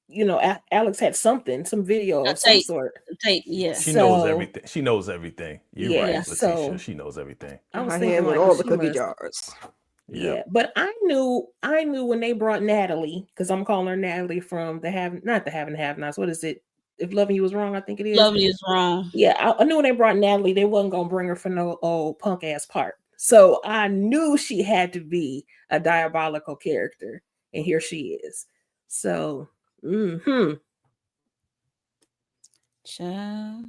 you know, Alex had some video of some sort. Yeah. She knows everything. She knows everything. You're right, Leticia. So she knows everything. I was thinking like all the cookie jars. Yeah, but I knew when they brought Natalie, because I'm calling her Natalie from not the Have and Have Nots. What is it? If Loving You Was Wrong, I think it is. Loving You Is Wrong. Yeah, I knew when they brought Natalie, they wasn't gonna bring her for no old punk ass part. So I knew she had to be a diabolical character, and here she is. So, Child.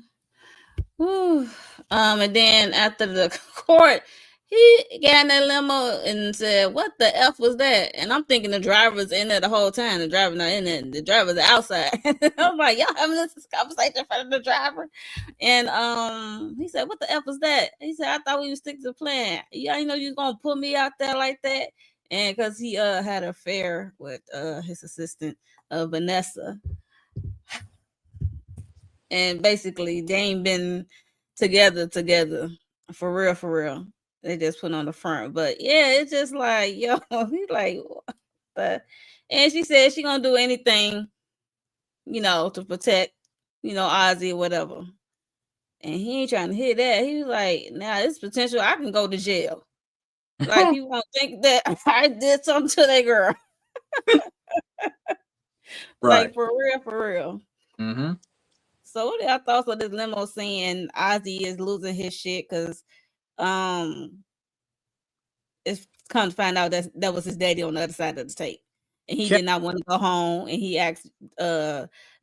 Ooh. And then after the court, he got in that limo and said, "What the F was that?" And I'm thinking the driver's in there the whole time. The driver's not in there. The driver's outside. I'm like, y'all having this conversation in front of the driver. And he said, "What the F was that?" He said, "I thought we would stick to the plan. Y'all know you was gonna put me out there like that." And because he had an affair with his assistant, Vanessa. And basically they ain't been together for real. They just put on the front. But yeah, it's just like, yo, he's like, what the? And she said she gonna do anything, you know, to protect, you know, Ozzy or whatever. And he ain't trying to hear that. He was like, now it's potential I can go to jail. Like, people won't think that I did something to that girl. Right. Like, for real. Mm-hmm. So what are y'all thoughts of this limo saying Ozzy is losing his shit because it's come to find out that was his daddy on the other side of the tape. And he did not want to go home, and he asked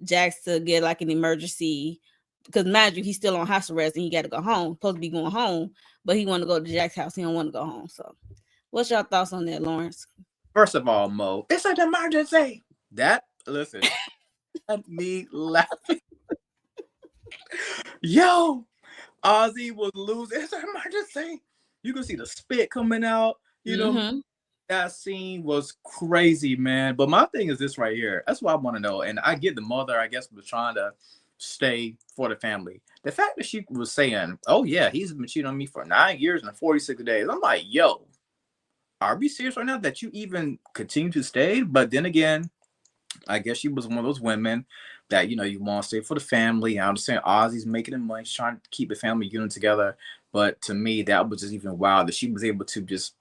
Jax to get like an emergency, because mind you, he's still on house arrest and he got to go home, supposed to be going home, but he wanted to go to Jack's house. He don't want to go home. So what's your thoughts on that, Lawrence? First of all, Mo, it's an emergency. Listen, had me laughing. Yo, Ozzy was losing. It's an emergency. You can see the spit coming out. You know, that scene was crazy, man. But my thing is this right here. That's what I want to know. And I get the mother, I guess, was trying to stay for the family. The fact that she was saying, oh, yeah, he's been cheating on me for 9 years and 46 days. I'm like, yo, are we serious right now that you even continue to stay? But then again, I guess she was one of those women that, you know, you want to stay for the family. I understand Ozzy's making the money, she's trying to keep the family unit together. But to me, that was just even wild that she was able to just,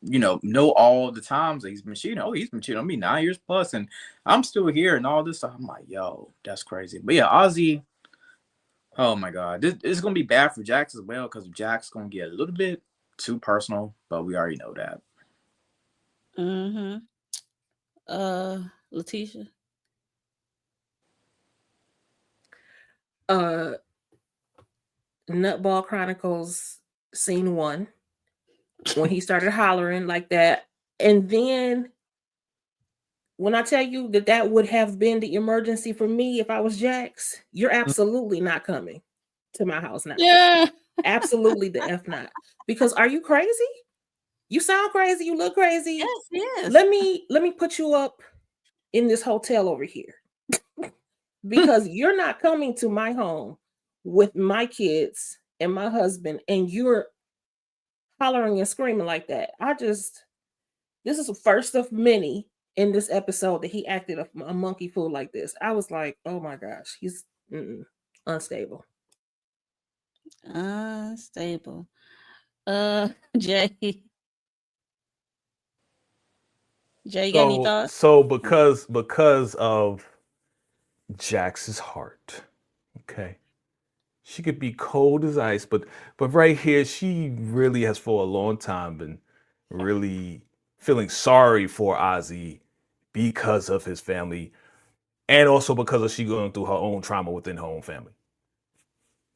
you know all the times that he's been cheating. Oh, he's been cheating on me 9 years plus, and I'm still here and all this stuff. I'm like, yo, that's crazy. But yeah, Ozzy, oh my God, this is going to be bad for Jax as well, because Jax is going to get a little bit too personal, but we already know that. Mm-hmm. Letitia. Nutball Chronicles scene 1, when he started hollering like that. And then when I tell you that would have been the emergency for me if I was Jax, you're absolutely not coming to my house now. Yeah. Absolutely the F not. Because are you crazy? You sound crazy. You look crazy. Yes. Let me put you up in this hotel over here. Because you're not coming to my home with my kids and my husband, and you're hollering and screaming like that. This is the first of many in this episode that he acted a monkey fool like this. I was like, oh my gosh, he's unstable. Unstable. Jay. Jay, you got any thoughts? So because of Jax's heart, okay, she could be cold as ice, but right here, she really has for a long time been really feeling sorry for Ozzie because of his family, and also because of she going through her own trauma within her own family.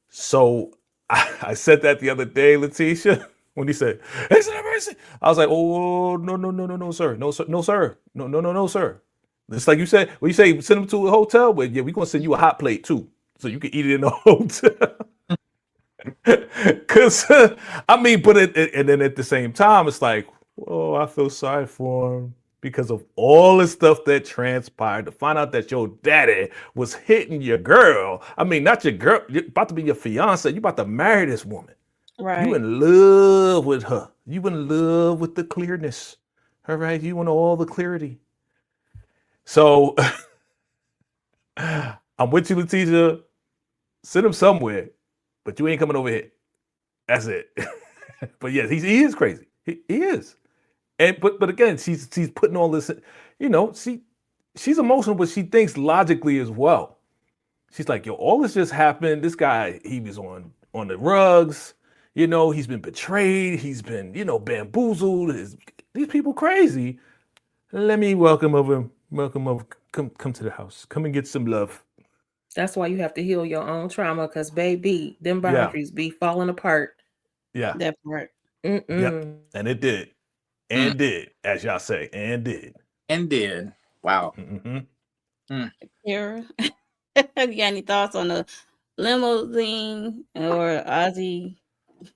So I said that the other day, Letitia, when he said, "It's an emergency," I was like, "Oh no, sir, no sir, no sir." It's like you said, when you say send him to a hotel, but yeah, we're gonna send you a hot plate too, so you can eat it in the hotel. Cause I mean, but and then at the same time, it's like, oh, I feel sorry for him because of all the stuff that transpired to find out that your daddy was hitting your girl. I mean, not your girl, you're about to be your fiance. You about to marry this woman. Right. You in love with her. You in love with the clearness. All right, you want all the clarity. So I'm with you, Letitia. Send him somewhere, but you ain't coming over here. That's it. But yes, he is crazy. He is. And but again, she's putting all this, she's emotional, but she thinks logically as well. She's like, yo, all this just happened. This guy, he was on the rugs, he's been betrayed, he's been, bamboozled. These people crazy. Let me welcome over. Come to the house. Come and get some love. That's why you have to heal your own trauma, because baby, them boundaries be falling apart. Yeah. That part. Yep. And it did. And did, as y'all say, and did. And did. Wow. Kara, you got any thoughts on the limousine or Ozzie?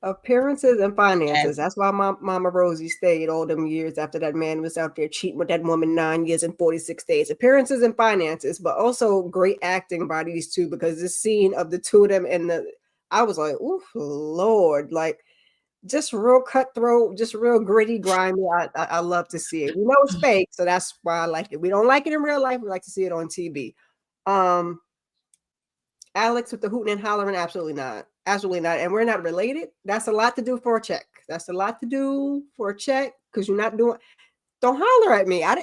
Appearances and finances. That's why my Mama Rosie stayed all them years after that man was out there cheating with that woman 9 years and 46 days. Appearances and finances, but also great acting by these two, because this scene of the two of them I was like, ooh, Lord, like just real cutthroat, just real gritty, grimy. I love to see it. We know it's fake, so that's why I like it. We don't like it in real life. We like to see it on TV. Alex with the hooting and hollering, absolutely not. Absolutely not. And we're not related. That's a lot to do for a check. That's a lot to do for a check, because you're not doing. Don't holler at me. I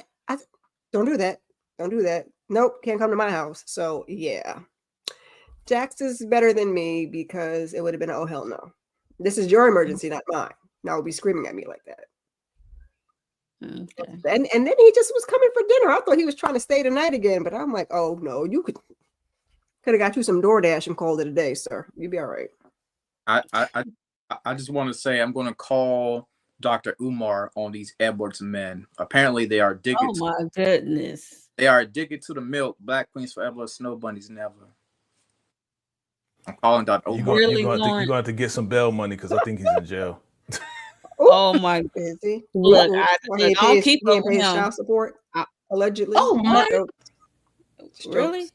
don't do that. Don't do that. Nope, can't come to my house. So yeah, Jax is better than me, because it would have been oh hell no. This is your emergency, not mine. Now be screaming at me like that. Okay. And then he just was coming for dinner. I thought he was trying to stay the night again, but I'm like, oh no, you could have got you some DoorDash and called it a day, sir. You'd be all right. I just want to say I'm going to call Dr. Umar on these Edwards men. Apparently, they are addicted. Oh my goodness! They are addicted to the milk. Black Queens Forever, Snow Bunnies Never. I'm calling Dr. Umar. You're going to have to get some bail money, because I think he's in jail. Oh my goodness! Look, I don't keep up with him. Child support, allegedly. Oh my! Really?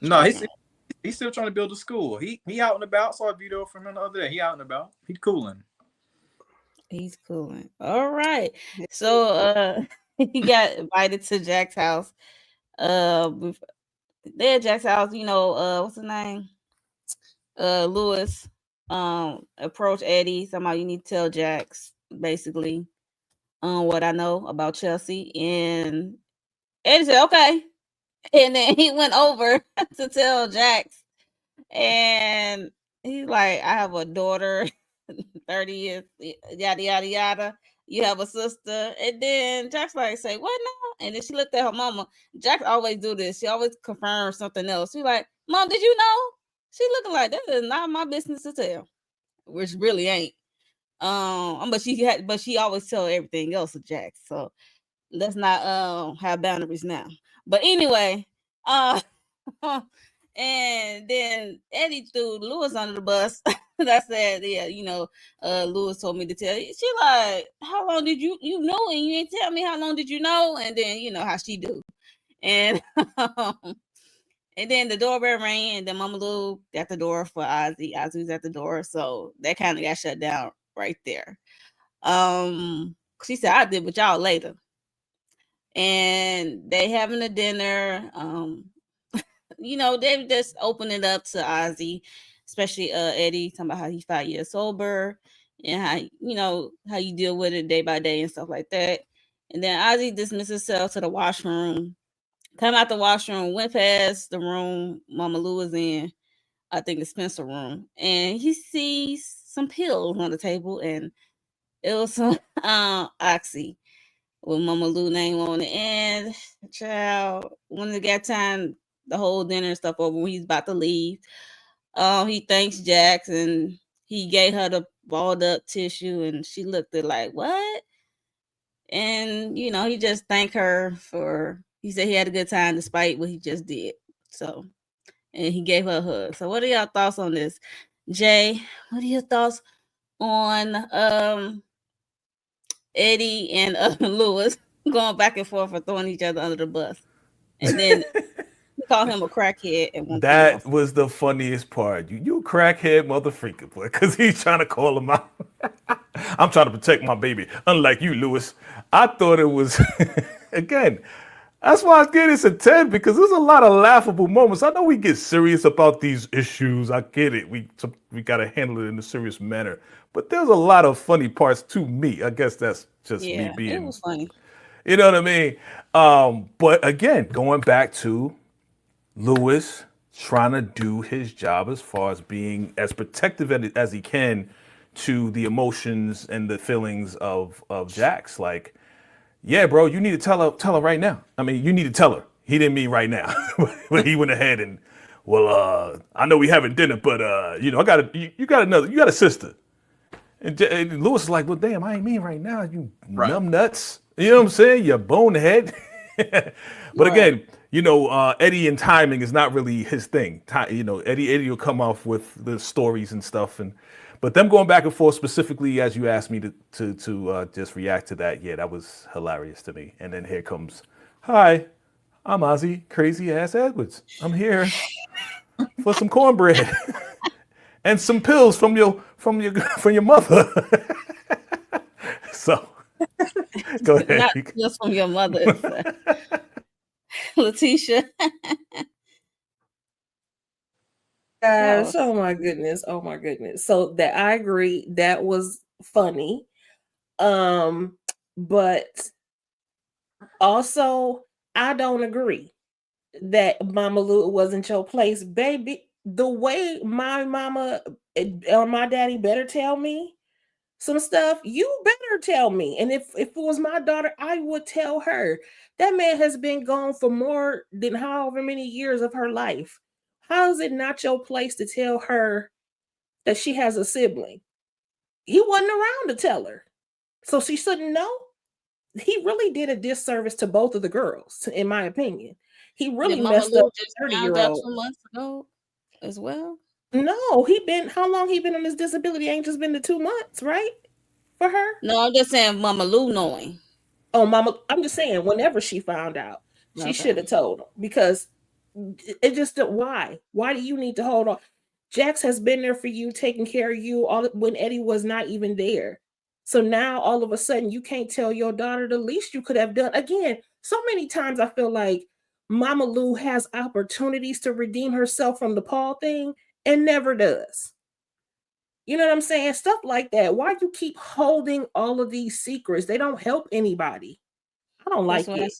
No, he's still trying to build a school. He out and about. Saw a video from him the other day. He out and about. He's cooling. He's cooling. All right. So he got invited to Jack's house. There at Jack's house, what's his name? Lewis approached Eddie. Somehow you need to tell Jax basically what I know about Chelsea. And Eddie said, okay. And then he went over to tell Jax. And he's like, I have a daughter, 30 years, yada, yada, yada. you have a sister. And then Jack's like, say, what now? And then she looked at her mama. Jack always do this. She always confirms something else. She's like, Mom, did you know? She looking like, that is not my business to tell. Which really ain't. But she always tell everything else to Jack. So let's not have boundaries now. But anyway, and then Eddie threw Lewis under the bus. I said, yeah, Lewis told me to tell you. She like, how long did you know? And you ain't tell me how long did you know? And then how she do. And and then the doorbell rang, and then Mama Lou got the door for Ozzie. Ozzie was at the door, so that kind of got shut down right there. She said, I'll deal with y'all later. And they having a dinner. They just open it up to Ozzie, especially Eddie, talking about how he's 5 years sober and how you deal with it day by day and stuff like that. And then Ozzie dismisses himself to the washroom, come out the washroom, went past the room Mama Lou was in, I think the Spencer room, and he sees some pills on the table, and it was some Oxy with Mama Lou name on it. And child, when it got time, the whole dinner and stuff over, when he's about to leave, he thanks Jax, and he gave her the balled up tissue, and she looked at like, what? And he just thanked her he said he had a good time despite what he just did. So, and he gave her a hug. So what are y'all thoughts on this? Jay, what are your thoughts on Eddie and Lewis going back and forth for throwing each other under the bus? And then he called him a crackhead. And that was the funniest part. You crackhead motherfucker, boy, because he's trying to call him out. I'm trying to protect my baby. Unlike you, Lewis. I thought it was, again, that's why I get this a 10, because there's a lot of laughable moments. I know we get serious about these issues. I get it. We got to handle it in a serious manner. But there's a lot of funny parts to me. I guess that's just me being. It was funny. You know what I mean? But again, going back to Lewis trying to do his job as far as being as protective as he can to the emotions and the feelings of Jax. Like, yeah, bro, you need to tell her right now. I mean, you need to tell her. He didn't mean right now, but he went ahead and, I know we having dinner, but you got a sister. And Lewis is like, well, damn, I ain't mean right now, you numb nuts. You know what I'm saying? You bonehead. But again, Eddie and timing is not really his thing. Eddie will come off with the stories and stuff, but them going back and forth specifically, as you asked me to just react to that, yeah, that was hilarious to me. And then here comes, hi, I'm Ozzie Crazy Ass Edwards. I'm here for some cornbread and some pills from your mother. So go ahead. Not just from your mother, Letitia. Guys, oh my goodness. So that I agree, that was funny. But also I don't agree that Mama Lou wasn't your place, baby. The way my mama or my daddy better tell me some stuff, you better tell me. And if it was my daughter, I would tell her. That man has been gone for more than however many years of her life. How is it not your place to tell her that she has a sibling? He wasn't around to tell her, so she shouldn't know. He really did a disservice to both of the girls, in my opinion. He really messed up the 30-year-old 2 months ago as well. No, how long he been on this disability? Ain't just been the 2 months, right? For her? No, I'm just saying Mama Lou knowing. Oh, I'm just saying whenever she found out, she should have told him, because it just, why do you need to hold on? Jax has been there for you, taking care of you when Eddie was not even there. So now all of a sudden you can't tell your daughter the least you could have done. Again, so many times I feel like Mama Lou has opportunities to redeem herself from the Paul thing and never does. You know what I'm saying? Stuff like that. Why do you keep holding all of these secrets? They don't help anybody. I don't like it.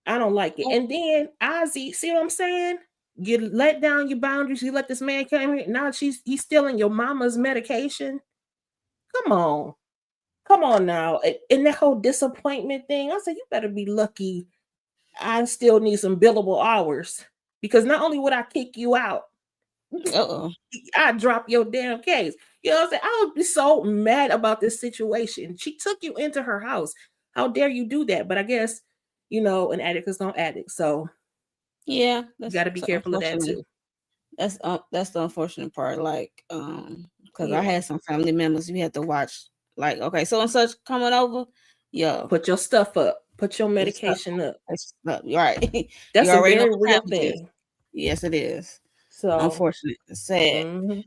I don't like it. And then Ozzie, see what I'm saying? You let down your boundaries. You let this man come here. Now he's stealing your mama's medication. Come come on now. In that whole disappointment thing, I said, you better be lucky I still need some billable hours, because not only would I kick you out, I'd drop your damn case. You know what I'm saying? I would be so mad about this situation. She took you into her house. How dare you do that? But I guess, an addict is no addict. So yeah, you got to be careful of that too. That's the unfortunate part. Like, because Yeah. I had some family members we had to watch. Like, okay, so and such coming over. Yo, put your stuff up. Put your medication up. Right. That's You a already very know what real time it is. thing. Yes, it is. So unfortunate, it's sad. mhm.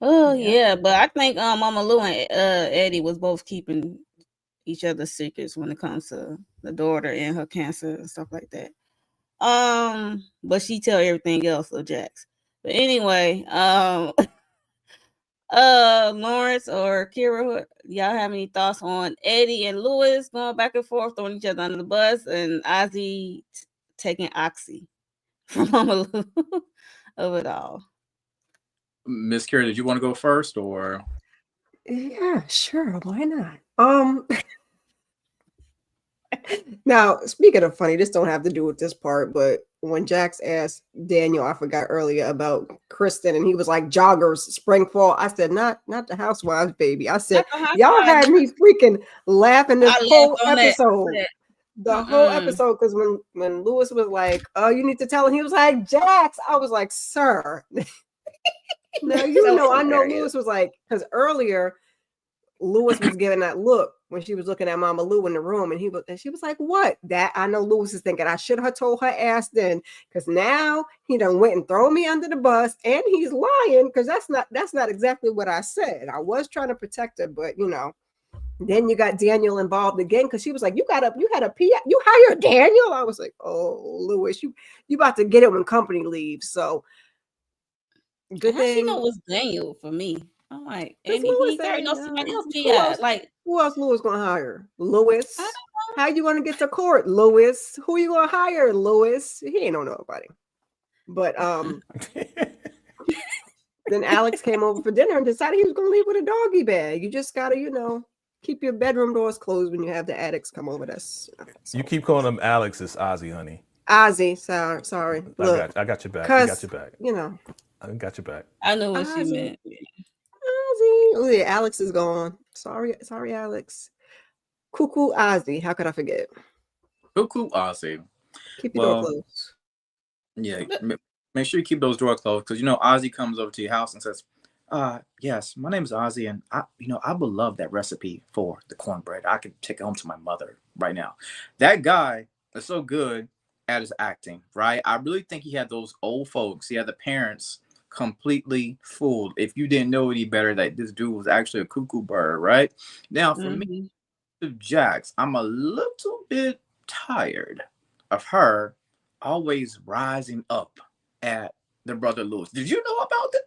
Oh Yeah. yeah, but I think Mama Lou and Eddie was both keeping each other's secrets when it comes to the daughter and her cancer and stuff like that. But she tell everything else of Jax. But anyway, Lawrence or Kira, y'all have any thoughts on Eddie and Lewis going back and forth, throwing each other under the bus, and Ozzie taking Oxy from Mama Lou of it all? Miss Kira, did you want to go first, or? Yeah, sure. Why not? Now, speaking of funny, this don't have to do with this part, but when Jax asked Daniel, I forgot earlier about Kristen, and he was like, joggers, spring, fall. I said, not the housewives, baby. I said, y'all had me freaking laughing this whole episode. The whole episode, because when Lewis was like, oh, you need to tell him, he was like, Jax. I was like, sir. Now, I know Lewis was like, because earlier, Lewis was giving that look when she was looking at Mama Lou in the room, and she was like, what? That I know Lewis is thinking I should have told her ass then, because now he done went and thrown me under the bus, and he's lying, because that's not exactly what I said. I was trying to protect her, but then you got Daniel involved again, because she was like, you had a PI, you hired Daniel. I was like, oh, Lewis, you about to get it when company leaves. So good thing. She know it was Daniel for me. I'm like, and he carried no somebody else PI. Like, who else Lewis gonna hire? Lewis. How you gonna get to court, Lewis? Who you gonna hire, Lewis? He ain't know nobody. But then Alex came over for dinner and decided he was gonna leave with a doggy bag. You just gotta, keep your bedroom doors closed when you have the addicts come over. You keep calling them Alex. It's Ozzie, honey. Ozzie, sorry. Look, I got your back. I got your back. I got your back. I know what she meant. Ozzie. Oh yeah, Alex is gone. Sorry, Alex. Cuckoo Ozzie. How could I forget? Cuckoo Ozzie. Keep your door closed. Yeah, make sure you keep those doors closed, because Ozzie comes over to your house and says, yes, my name is Ozzie, and I would love that recipe for the cornbread. I could take it home to my mother right now. That guy is so good at his acting, right? I really think he had those old folks. He had the parents completely fooled. If you didn't know any better, that this dude was actually a cuckoo bird, right? Now, for me, Jax, I'm a little bit tired of her always rising up at the brother Lewis. Did you know about that?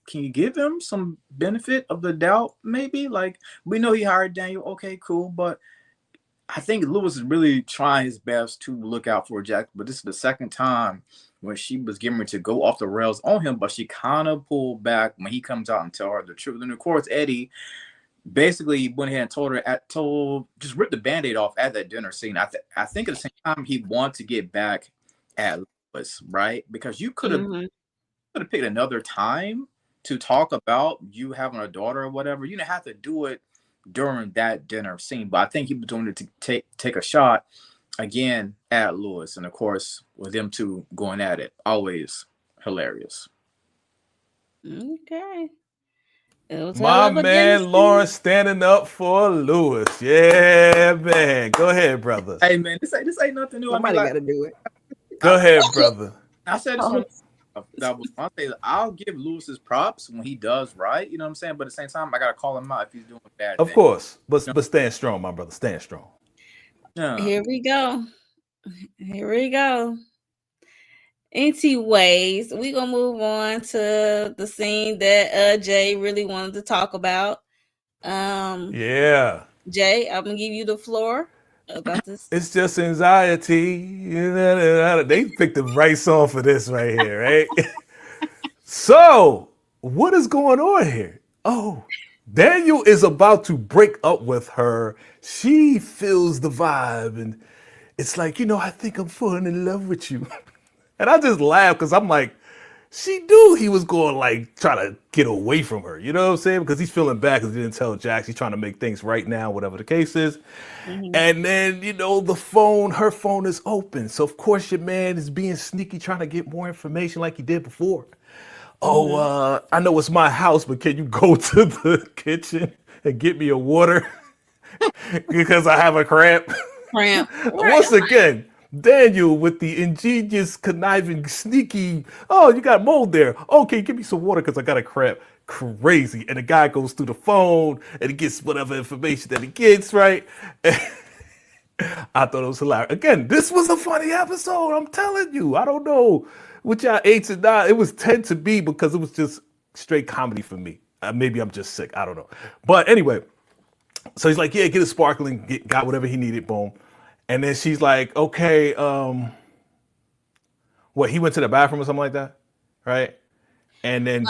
Can you give him some benefit of the doubt? Maybe, like, we know he hired Daniel. Okay, cool, but I think Lewis is really trying his best to look out for Jax. But this is the second time when she was getting ready to go off the rails on him, but she kind of pulled back when he comes out and tell her the truth. And of course, Eddie basically went ahead and just ripped the Band-Aid off at that dinner scene. I think at the same time he wanted to get back at Lewis, right? Because you could have picked another time to talk about you having a daughter or whatever. You didn't have to do it during that dinner scene, but I think he was doing it to take a shot again at Lewis. And of course, with them two going at it, always hilarious. Okay. My man Lawrence standing up for Lewis. Yeah, man. Go ahead, brother. Hey, man, this ain't nothing new. Somebody got to do it. Go ahead, brother. I said this on that was one thing. I'll give Lewis's props when he does right. You know what I'm saying? But at the same time, I gotta call him out if he's doing bad. Of course, but stand strong, my brother. Stand strong. Yeah. Here we go. Anyways, we're gonna move on to the scene that Jay really wanted to talk about. Yeah. Jay, I'm gonna give you the floor about this. It's just anxiety. They picked the right song for this right here, right? So, what is going on here? Oh, Daniel is about to break up with her. She feels the vibe, and it's like, I think I'm falling in love with you. And I just laugh because I'm like, she knew he was going like try to get away from her. You know what I'm saying? Because he's feeling bad because he didn't tell Jax. He's trying to make things right now, whatever the case is. And then, her phone is open. So of course your man is being sneaky, trying to get more information like he did before. I know it's my house, but can you go to the kitchen and get me a water? Because I have a cramp. Cramp. Once again, Daniel with the ingenious, conniving, sneaky, you got mold there. Okay, give me some water because I got a cramp. Crazy. And the guy goes through the phone and he gets whatever information that he gets, right? I thought it was hilarious. Again, this was a funny episode. I'm telling you. I don't know what y'all 8s and 9. It was 10 to me because it was just straight comedy for me. Maybe I'm just sick. I don't know. But anyway, so he's like, yeah, get a sparkling, got whatever he needed, boom. And then she's like, okay, he went to the bathroom or something like that, right? And then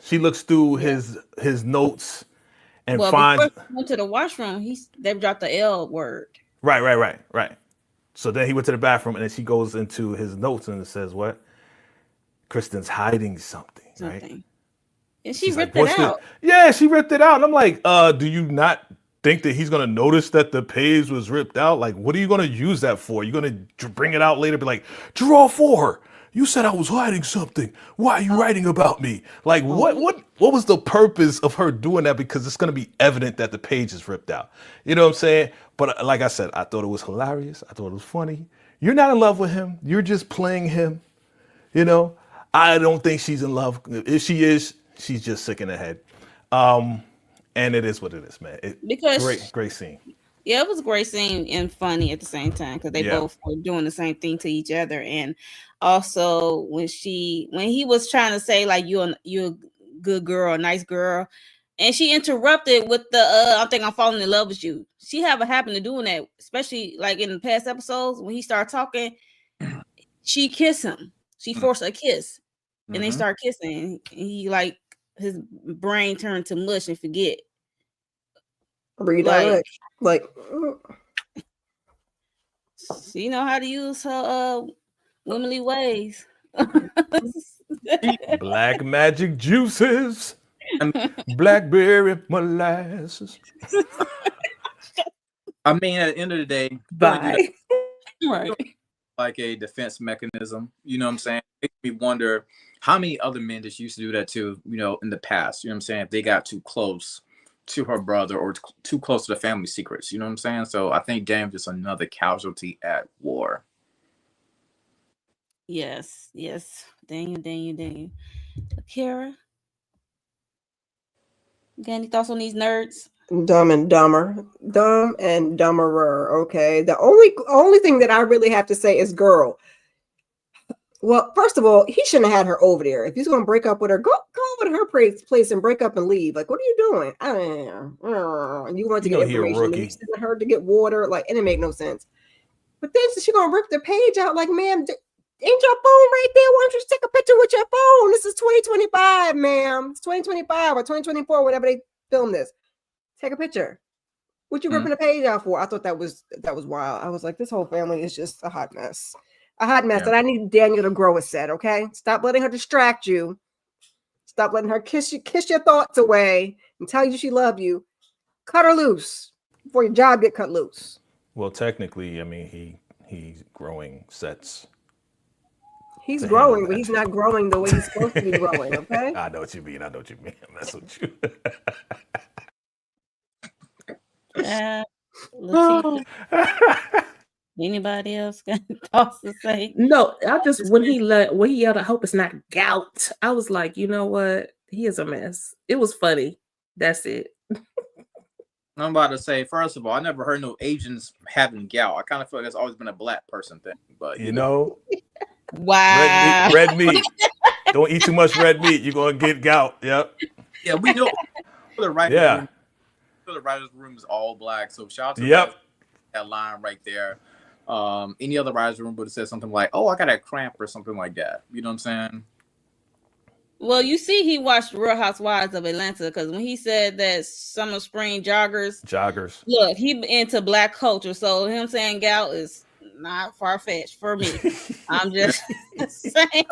she looks through his notes and finds. Before he went to the washroom, they dropped the L word. Right. So then he went to the bathroom and then she goes into his notes and it says, what? Kristen's hiding something, right? And she ripped it out. Yeah, she ripped it out. And I'm like, do you not think that he's going to notice that the page was ripped out? Like, what are you going to use that for? You're going to bring it out later, be like, draw for her. You said I was hiding something. Why are you writing about me? Like, what was the purpose of her doing that? Because it's going to be evident that the page is ripped out. You know what I'm saying? But like I said, I thought it was hilarious. I thought it was funny. You're not in love with him. You're just playing him. I don't think she's in love. If she is, she's just sick in the head. And it is what it is, man. Great scene. Yeah, it was a great scene and funny at the same time because they both were doing the same thing to each other. And also when he was trying to say like you're a good girl, a nice girl, and she interrupted with the I think I'm falling in love with you. She have a habit of doing that, especially like in the past episodes when he started talking. She kissed him. She forced a kiss, and they start kissing. And he like his brain turned to mush and forget. Like she know how to use her womanly ways. Black magic juices, blackberry molasses. I mean, at the end of the day, Bye. Right. Like a defense mechanism. You know what I'm saying? It makes me wonder how many other men just used to do that too, in the past. You know what I'm saying? If they got too close to her brother or too close to the family secrets. You know what I'm saying? So I think Daniel's just another casualty at war. Yes. Daniel. Kara, got any thoughts on these nerds? Dumb and dumberer. Okay. The only thing that I really have to say is girl. Well, first of all, he shouldn't have had her over there. If he's going to break up with her, go over to her place and break up and leave. Like, what are you doing? You want to get information. You sent her to get water. Like, it didn't make no sense. But then she's going to rip the page out. Like, ma'am, ain't your phone right there? Why don't you take a picture with your phone? This is 2025, ma'am. It's 2025 or 2024, whatever they film this. Take a picture. What you ripping the page out for? I thought that was wild. I was like, this whole family is just a hot mess. That I need Daniel to grow a set, okay? Stop letting her distract you. Stop letting her kiss your thoughts away and tell you she loves you. Cut her loose before your job get cut loose. Well, technically, I mean, he's growing sets. He's growing, but he's not growing the way he's supposed to be growing, okay? I know what you mean. I'm messing with you. Anybody else got thoughts to say? No, I just when he yelled, "I hope it's not gout." I was like, you know what? He is a mess. It was funny. That's it. I'm about to say, first of all, I never heard no Asians having gout. I kind of feel like it's always been a black person thing, but wow, red meat. Don't eat too much red meat. You're gonna get gout. Yep. Yeah, we know. The writer's room is all black. So shout out to that line right there. Any other writer's room would have said something like, "Oh, I got a cramp" or something like that. You know what I'm saying? Well, you see, he watched Real Housewives of Atlanta because when he said that summer spring joggers, look, he into black culture. So him saying gout is not far fetched for me. I'm just saying.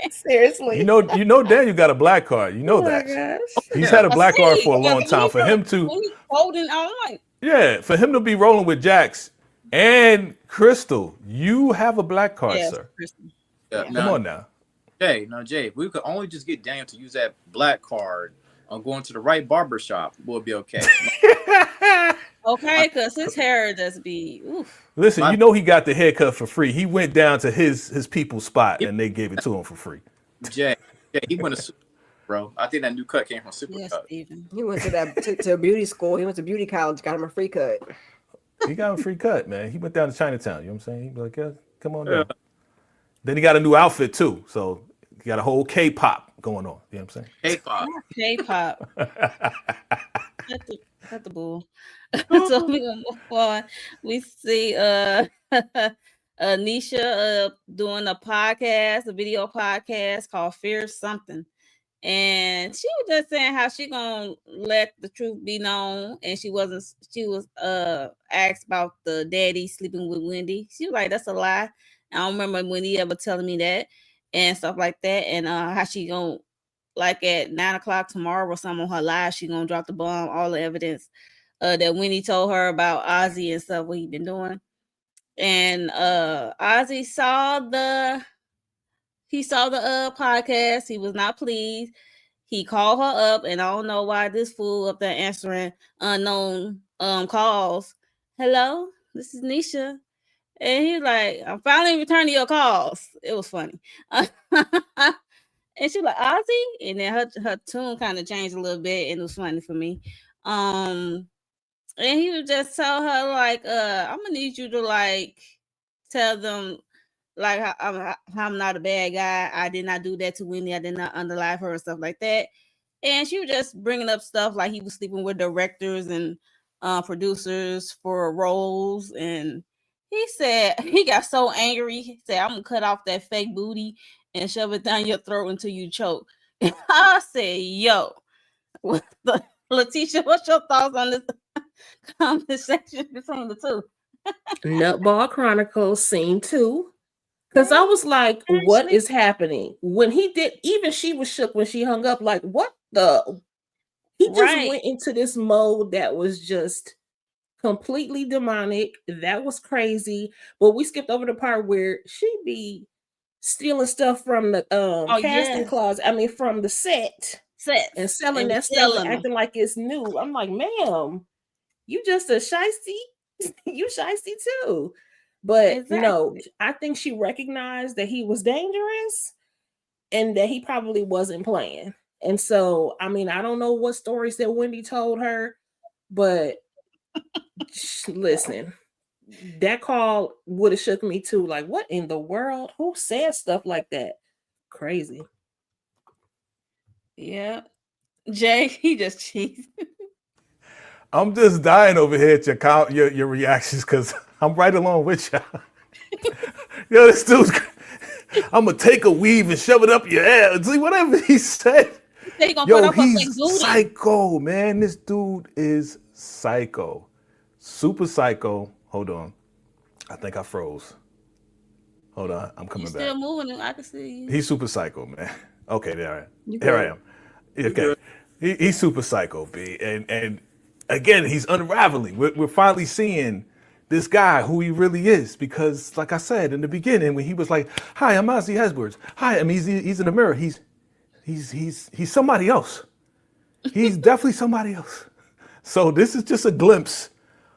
Seriously. You know, Daniel got a black card. You know Oh my that. gosh. He's had a black card for a Yeah, long time. For him to, when he's holding on, like, yeah, for him to be rolling with Jax and Crystal, you have a black card, yes, sir. Yeah, Yeah. Come on now. Jay, if we could only just get Daniel to use that black card on going to the right barber shop, we'll be okay. Okay, because his hair just be oof. Listen, you know he got the haircut for free. He went down to his people's spot and they gave it to him for free. Jay, he went to bro. I think that new cut came from Super Yes, Cut. Steven. He went to a beauty school. He went to beauty college, got him a free cut. He got him a free cut, man. He went down to Chinatown. You know what I'm saying? He be like, yeah, come on down. Then he got a new outfit too. So he got a whole K-pop going on. You know what I'm saying? K-pop. K-pop. Cut the bull. So we're gonna move on. We see Nisha doing a video podcast called Fear Something. And she was just saying how she gonna let the truth be known. And she was asked about the daddy sleeping with Wendy. She was like, that's a lie. I don't remember Wendy ever telling me that and stuff like that. And how she gonna, like, at 9:00 tomorrow or something on her live, she gonna drop the bomb, all the evidence that Wendy told her about Ozzie and stuff, what he been doing. And Ozzie saw the podcast. He was not pleased. He called her up, and I don't know why this fool up there answering unknown calls. Hello, this is Nisha. And he's like, I'm finally returning your calls. It was funny. And she was like, Ozzie? And then her tune kind of changed a little bit, and it was funny for me. And he would just tell her, like, I'm gonna need you to, like, tell them, like, I'm not a bad guy. I did not do that to Wendy. I did not underlie her and stuff like that. And she was just bringing up stuff like he was sleeping with directors and producers for roles. And he said he got so angry. He said, I'm gonna cut off that fake booty and shove it down your throat until you choke. And I said, yo, Letitia, what's your thoughts on this conversation between the two? Nutball Chronicles Scene 2. Because I was like, what is happening? When he did, even she was shook when she hung up, like, what the? He just went into this mode that was just completely demonic. That was crazy. But we skipped over the part where she be stealing stuff from the casting closet. I mean, from the set and selling that stuff and acting like it's new. I'm like, ma'am, you just a shiesty. You shiesty too. But no, I think she recognized that he was dangerous and that he probably wasn't playing. And so, I mean, I don't know what stories that Wendy told her, but listen, that call would have shook me too. Like, what in the world? Who said stuff like that? Crazy. Yeah. Jay, he just cheesed. I'm just dying over here at your reactions because I'm right along with y'all. Yo, this dude's, I'm going to take a weave and shove it up your ass. See, whatever he said. Yo, he's psycho, man. This dude is psycho. Super psycho. Hold on. I think I froze. Hold on. I'm coming back. Still moving. I can see you. He's super psycho, man. Okay, there I am. Okay. He's super psycho, B. And again, he's unraveling. We're finally seeing this guy who he really is, because, like I said in the beginning, when he was like, "Hi, I'm Ozzie Edwards. Hi, I mean, he's in the mirror. He's somebody else. He's definitely somebody else." So this is just a glimpse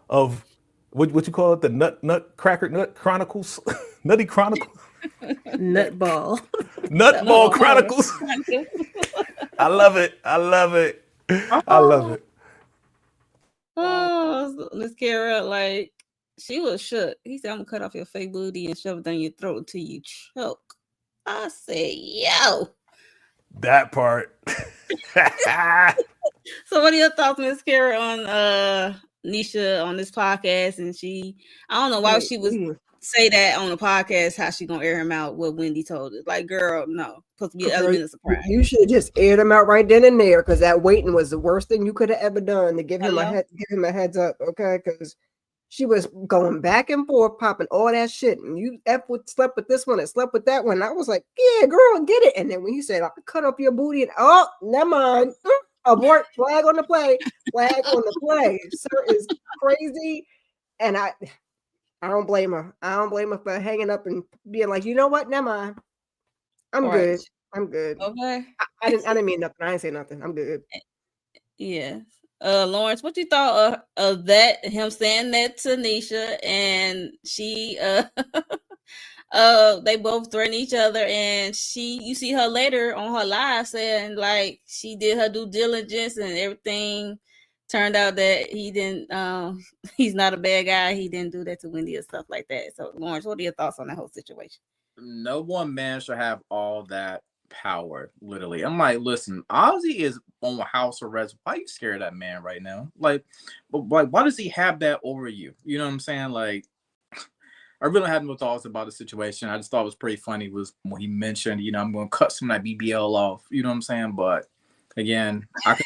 of what you call it, the Nut Chronicles, Nutty Chronicles, Nutball Chronicles. I love it. Oh, Miss Kara, like, she was shook. He said, I'm gonna cut off your fake booty and shove it down your throat until you choke. I said, yo. That part. So what are your thoughts, Miss Kara, on Nisha on this podcast, and I don't know why she was say that on the podcast, how she gonna air him out, what Wendy told us. Like, girl, no. Supposed to be an element of surprise. You should have just aired him out right then and there, because that waiting was the worst thing you could have ever done, to give him a heads up, okay? Because she was going back and forth, popping all that shit, and you slept with this one and slept with that one. I was like, yeah, girl, get it. And then when you said, I'll cut up your booty, and never mind. Abort, flag on the play. Sir is crazy. And I don't blame her. I don't blame her for hanging up and being like, you know what? Never mind. I'm good. Okay. I didn't mean nothing. I didn't say nothing. I'm good. Yeah. Lawrence, what you thought of that? Him saying that to Nisha, and she they both threaten each other, and you see her later on her live saying like she did her due diligence and everything. Turned out that he didn't he's not a bad guy. He didn't do that to Wendy or stuff like that. So Lawrence, what are your thoughts on that whole situation? No one man should have all that power, literally. I'm like, listen, Ozzie is on house arrest. Why are you scared of that man right now? Like why does he have that over you? You know what I'm saying? Like, I really had no thoughts about the situation. I just thought it was pretty funny was when he mentioned, you know, I'm going to cut some of that BBL off. You know what I'm saying? But again, I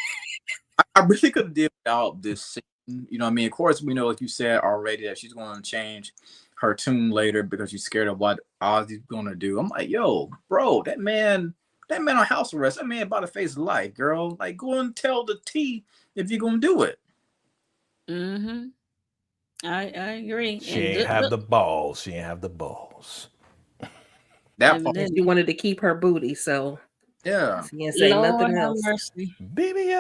really could have did without this scene. You know what I mean? Of course, we know, like you said already, that she's going to change her tune later because she's scared of what Ozzie's going to do. I'm like, yo, bro, that man on house arrest, that man about to face life, girl. Like, go and tell the T if you're going to do it. Mm-hmm. I agree. She ain't have the balls. She ain't have the balls. She wanted to keep her booty, so yeah. She can't say nothing else. Mercy. Baby,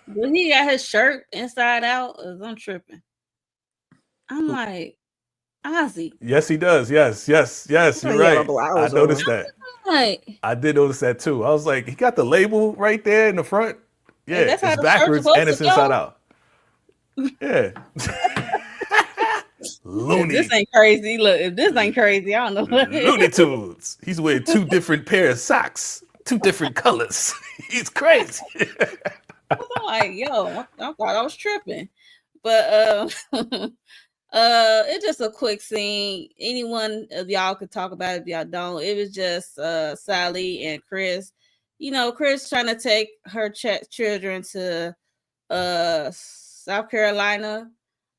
when he got his shirt inside out, I'm tripping. I'm like, Ozzie. Yes, he does. Yes. You're right. I noticed that. Like, I did notice that too. I was like, he got the label right there in the front. Yeah, that's it's backwards and it's inside out. Yeah. Looney. If this ain't crazy. Look, if this ain't crazy, I don't know what Looney Tunes. He's wearing 2 different pairs of socks, 2 different colors. He's crazy. I'm like, yo, I thought I was tripping. But it's just a quick scene. Anyone of y'all could talk about it if y'all don't. It was just Sally and Chris. You know, Chris trying to take her children to South Carolina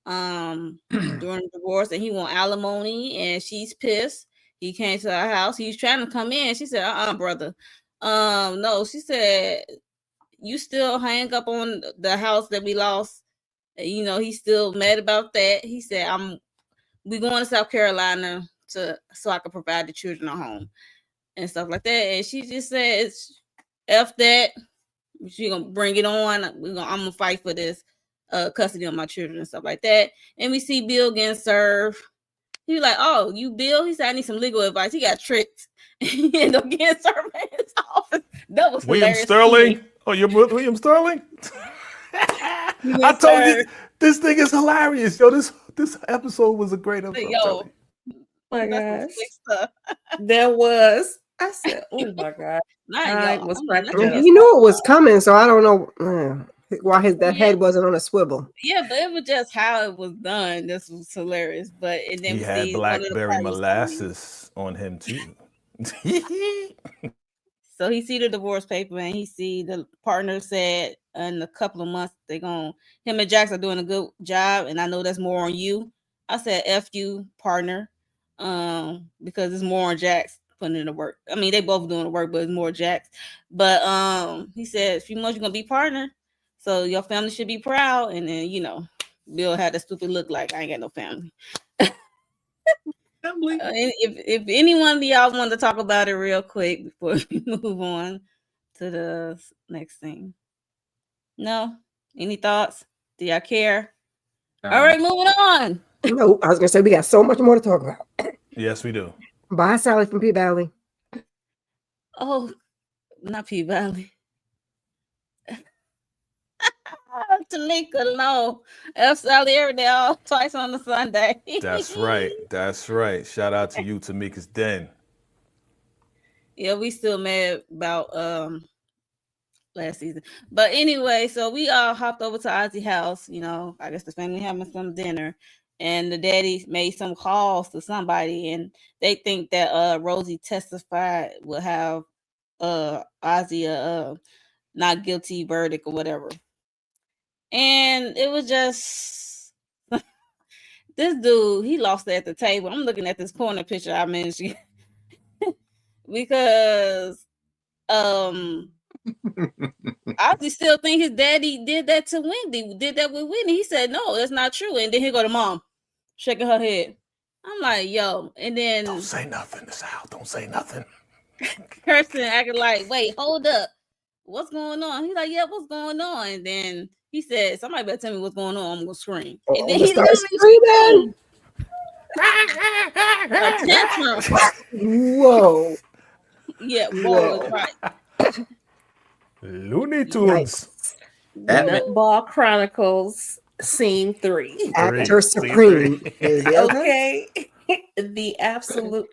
during the divorce, and he want alimony, and she's pissed. He came to our house. He's trying to come in. She said, brother. No, she said, you still hang up on the house that we lost. You know, he's still mad about that. He said, we going to South Carolina so I can provide the children a home and stuff like that. And she just said, F that. She gonna bring it on. I'm gonna fight for this custody of my children and stuff like that. And we see Bill getting served. He was like, oh, you Bill? He said, I need some legal advice. He got tricked. He ended up getting served in his office. That was William Sterling. Oh, you're William Sterling? I told you, this thing is hilarious. Yo, this episode was a great episode. Yo, my gosh. There was. I said, oh my God. You knew it was coming, so I don't know why that head wasn't on a swivel. Yeah, but it was just how it was done. This was hilarious. But and then he had blackberry molasses on him too. So he see the divorce paper, and he see the partner said in a couple of months him and Jax are doing a good job, and I know that's more on you. I said F you, partner, because it's more on Jax putting in the work. I mean, they both doing the work, but it's more Jax. But he said, a few months you're gonna be partner, so your family should be proud. And then, you know, Bill had a stupid look like, I ain't got no family. If any one of y'all want to talk about it real quick before we move on to the next thing. No? Any thoughts? Do y'all care? All right, moving on. No, I was gonna say we got so much more to talk about. Yes, we do. Bye, Sally from P Valley. Oh, not P Valley. Tanika, no. F Sally every day, twice on the Sunday. That's right. That's right. Shout out to you, Tamika's Den. Yeah, we still mad about last season. But anyway, so we all hopped over to Ozzy's house. You know, I guess the family having some dinner, and the daddy made some calls to somebody, and they think that Rosie testified will have Ozzy a not guilty verdict or whatever. And it was just this dude, he lost it at the table. I'm looking at this corner picture I mentioned because Ozzy still think his daddy did that to Wendy, did that with Whitney. He said, no, that's not true. And then he go to mom, shaking her head. I'm like, yo. And then Don't say nothing, Sal. Don't say nothing. Kirsten acting like, wait, hold up. What's going on? He's like, yeah, what's going on? And then he said, somebody better tell me what's going on. I'm gonna scream. And then he started screaming. A tantrum. Whoa. Yeah, whoa, is right. Looney Tunes. Nutball Chronicles, Scene 3. Actor supreme. Okay. The absolute.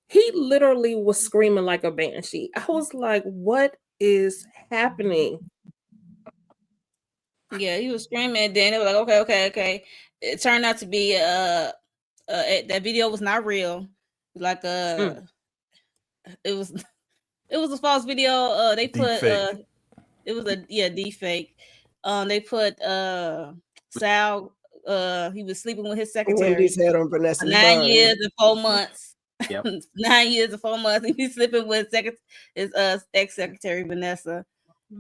He literally was screaming like a banshee. I was like, what is happening? Yeah, he was screaming, and then it was like, okay. It turned out to be that video was not real. Like it was a false video. They put it was a deep fake. They put Sal he was sleeping with his secretary. Wendy's head on Vanessa. 9 years and 4 months. Yep. 9 years and 4 months. He was sleeping with his ex-secretary Vanessa.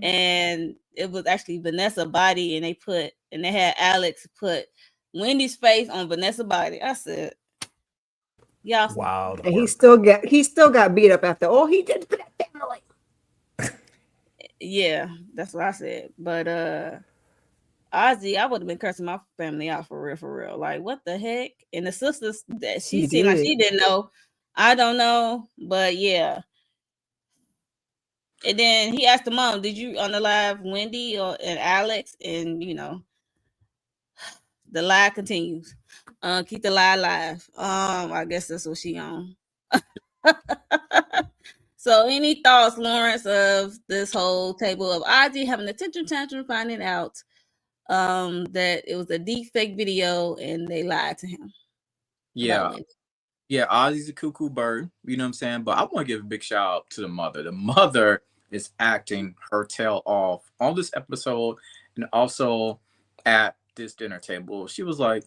And it was actually Vanessa's body, and they had Alex put Wendy's face on Vanessa's body. I said, yeah. Wow. And he still got beat up after all he did for that family. Yeah, that's what I said. But Ozzy, I would have been cursing my family out for real. Like, what the heck? And the sisters that she seemed like she didn't know. I don't know, but yeah. And then he asked the mom, did you unalive Wendy and Alex? And the lie continues. Keep the lie alive. I guess that's what she on. So any thoughts, Lawrence, of this whole table of Ozzy having a tantrum, finding out that it was a deep fake video and they lied to him? Yeah. Yeah, Ozzy's a cuckoo bird, you know what I'm saying? But I want to give a big shout out to the mother. The mother is acting her tail off on this episode and also at this dinner table. She was like,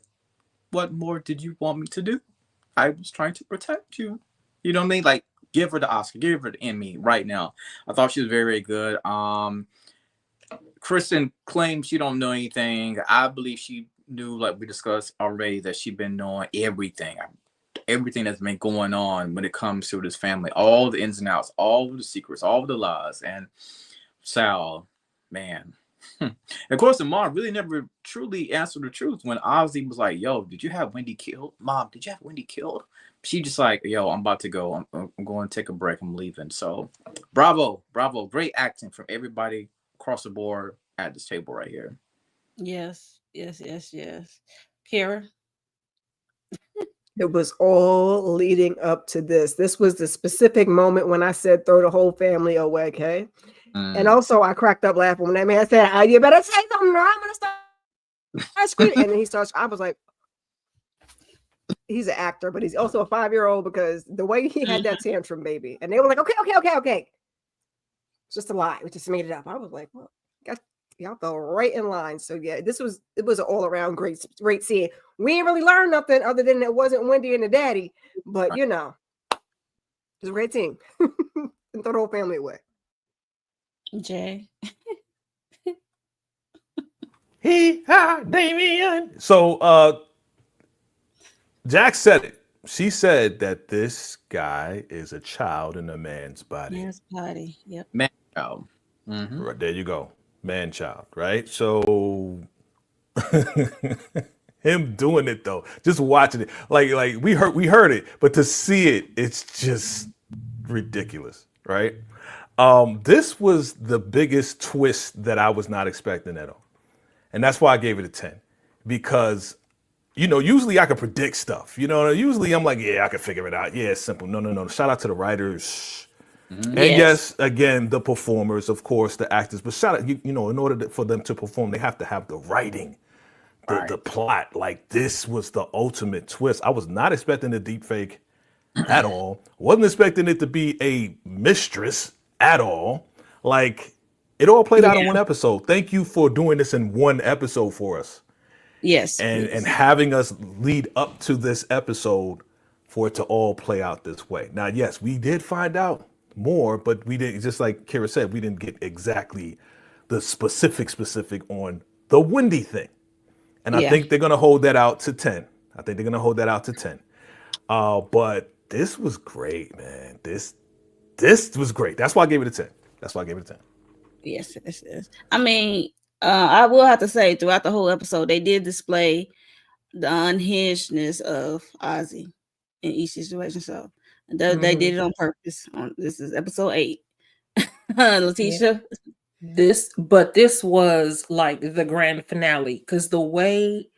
what more did you want me to do? I was trying to protect you. You know what I mean? Like, give her the Oscar, give her the Emmy right now. I thought she was very, very good. Kristen claims she don't know anything. I believe she knew, like we discussed already, that she'd been knowing everything that's been going on when it comes to this family, all the ins and outs, all the secrets, all the lies. And Sal, man. Of course, the mom really never truly answered the truth when Ozzy was like, yo, did you have Wendy killed? Mom, did you have Wendy killed? She just like, yo, I'm about to go. I'm going to take a break. I'm leaving. So bravo. Great acting from everybody across the board at this table right here. Yes. Kara? It was all leading up to this. This was the specific moment when I said throw the whole family away, okay? And also I cracked up laughing when that man said, you better say something or I'm gonna start screaming. And then he starts, I was like, he's an actor, but he's also a 5-year-old because the way he had that tantrum, baby. And they were like, okay. It's just a lie. We just made it up. I was like, well, y'all fell right in line. So yeah, it was an all around great scene. We ain't really learned nothing other than it wasn't Wendy and the daddy, but it's a great team. And throw the whole family away. Jay. Damien. So Jack said it. She said that this guy is a child in a man's body. Man's body. Yep. Man child. Mm-hmm. Right, there you go. Man child, right? So him doing it though, just watching it, like we heard it, but to see it, it's just ridiculous, right? This was the biggest twist that I was not expecting at all. And that's why I gave it a 10. Because, usually I can predict stuff. Usually I'm like, yeah, I can figure it out. Yeah, it's simple. No. Shout out to the writers. Mhm. And Yes. yes, again, the performers, of course, the actors. But shout out, you know, in order for them to perform, they have to have the writing, the Right. plot. Like this was the ultimate twist. I was not expecting the deep fake at all. Wasn't expecting it to be a mistress at all. Like it all played out in one episode. Thank you for doing this in one episode for us. Yes. And having us lead up to this episode for it to all play out this way. Now, yes, we did find out more, but we didn't, just like Kira said, we didn't get exactly the specific on the Wendy thing. And I Yeah. think they're gonna hold that out to 10. I think they're gonna hold that out to 10. But this was great, man. This was great. That's why I gave it a 10. That's why I gave it a 10. Yes, it is. I mean, I will have to say throughout the whole episode, they did display the unhingedness of Ozzie in each situation. So they did it on purpose. This is episode 8. Letitia. This was like the grand finale because the way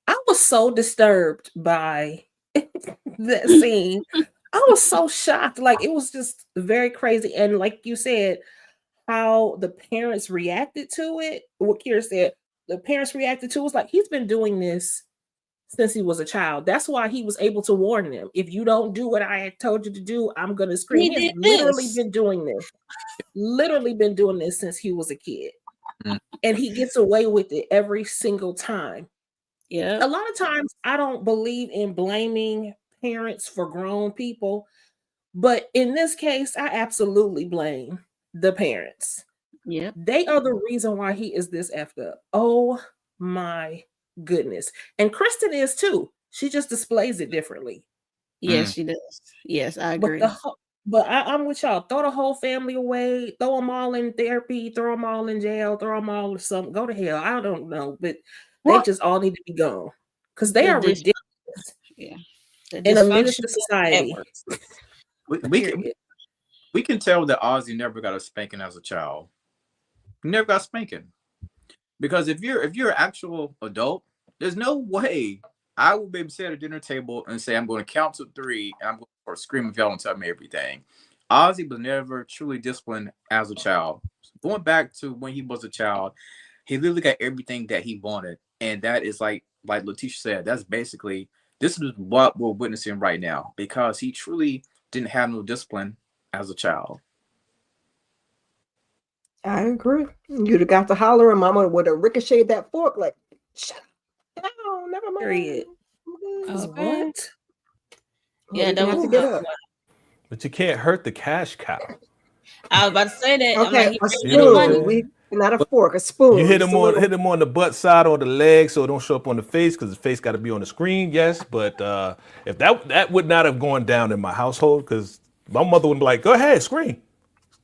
I was so disturbed by that scene. I was so shocked. Like it was just very crazy. And like you said, how the parents reacted to it, what Kira said, the parents reacted to was like he's been doing this since he was a child. That's why he was able to warn them. If you don't do what I had told you to do, I'm gonna scream. He's literally been doing this. Literally been doing this since he was a kid. And he gets away with it every single time. Yeah. A lot of times I don't believe in blaming parents for grown people, but in this case, I absolutely blame the parents. Yeah. They are the reason why he is this effed up. Oh my goodness. And Kristen is too. She just displays it differently. Yes, she does. Yes, I agree. But I'm with y'all. Throw the whole family away. Throw them all in therapy. Throw them all in jail. Throw them all or something. Go to hell. I don't know. But they just all need to be gone. Because they are ridiculous. Yeah. In a minister society. We can tell that Ozzie never got a spanking as a child. He never got spanking. Because if you're an actual adult, there's no way I will be able to sit at a dinner table and say I'm going to count to 3 and I'm going to start screaming, yell, and tell me everything. Ozzie was never truly disciplined as a child. Going back to when he was a child, he literally got everything that he wanted. And that is like Letitia said, that's basically, this is what we're witnessing right now because he truly didn't have no discipline as a child. I agree. You'd have got to holler and mama would have ricocheted that fork like, shut up. No, never mind. Period. What? Yeah, that was get up. But you can't hurt the cash cow. I was about to say that. Okay, I'm like, a spoon. Not a fork, a spoon. You hit him on the butt side or the leg so it don't show up on the face because the face got to be on the screen, yes. But if that would not have gone down in my household because my mother would be like, go ahead, scream.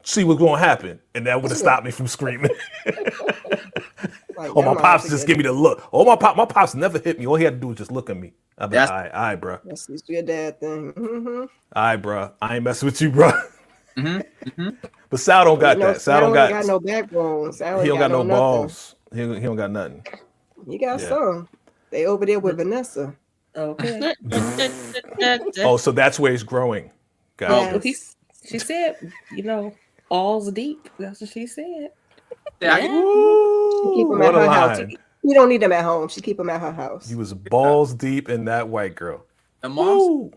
See what's going to happen. And that would have stopped me from screaming. My pops just give me the look. My pops never hit me. All he had to do was just look at me. I'd be like, all right, bro. That's your dad thing. Mm-hmm. All right, bro. I ain't messing with you, bro. But Sal don't got that. Sal don't got no backbone. He don't got no balls. He don't got nothing. He got some. They over there with Vanessa. Okay. Oh, so that's where he's growing. Yes. She said, all's deep. That's what she said. Yeah. She keep him at her house. You don't need them at home. She keep them at her house. He was balls deep in that white girl. And mom's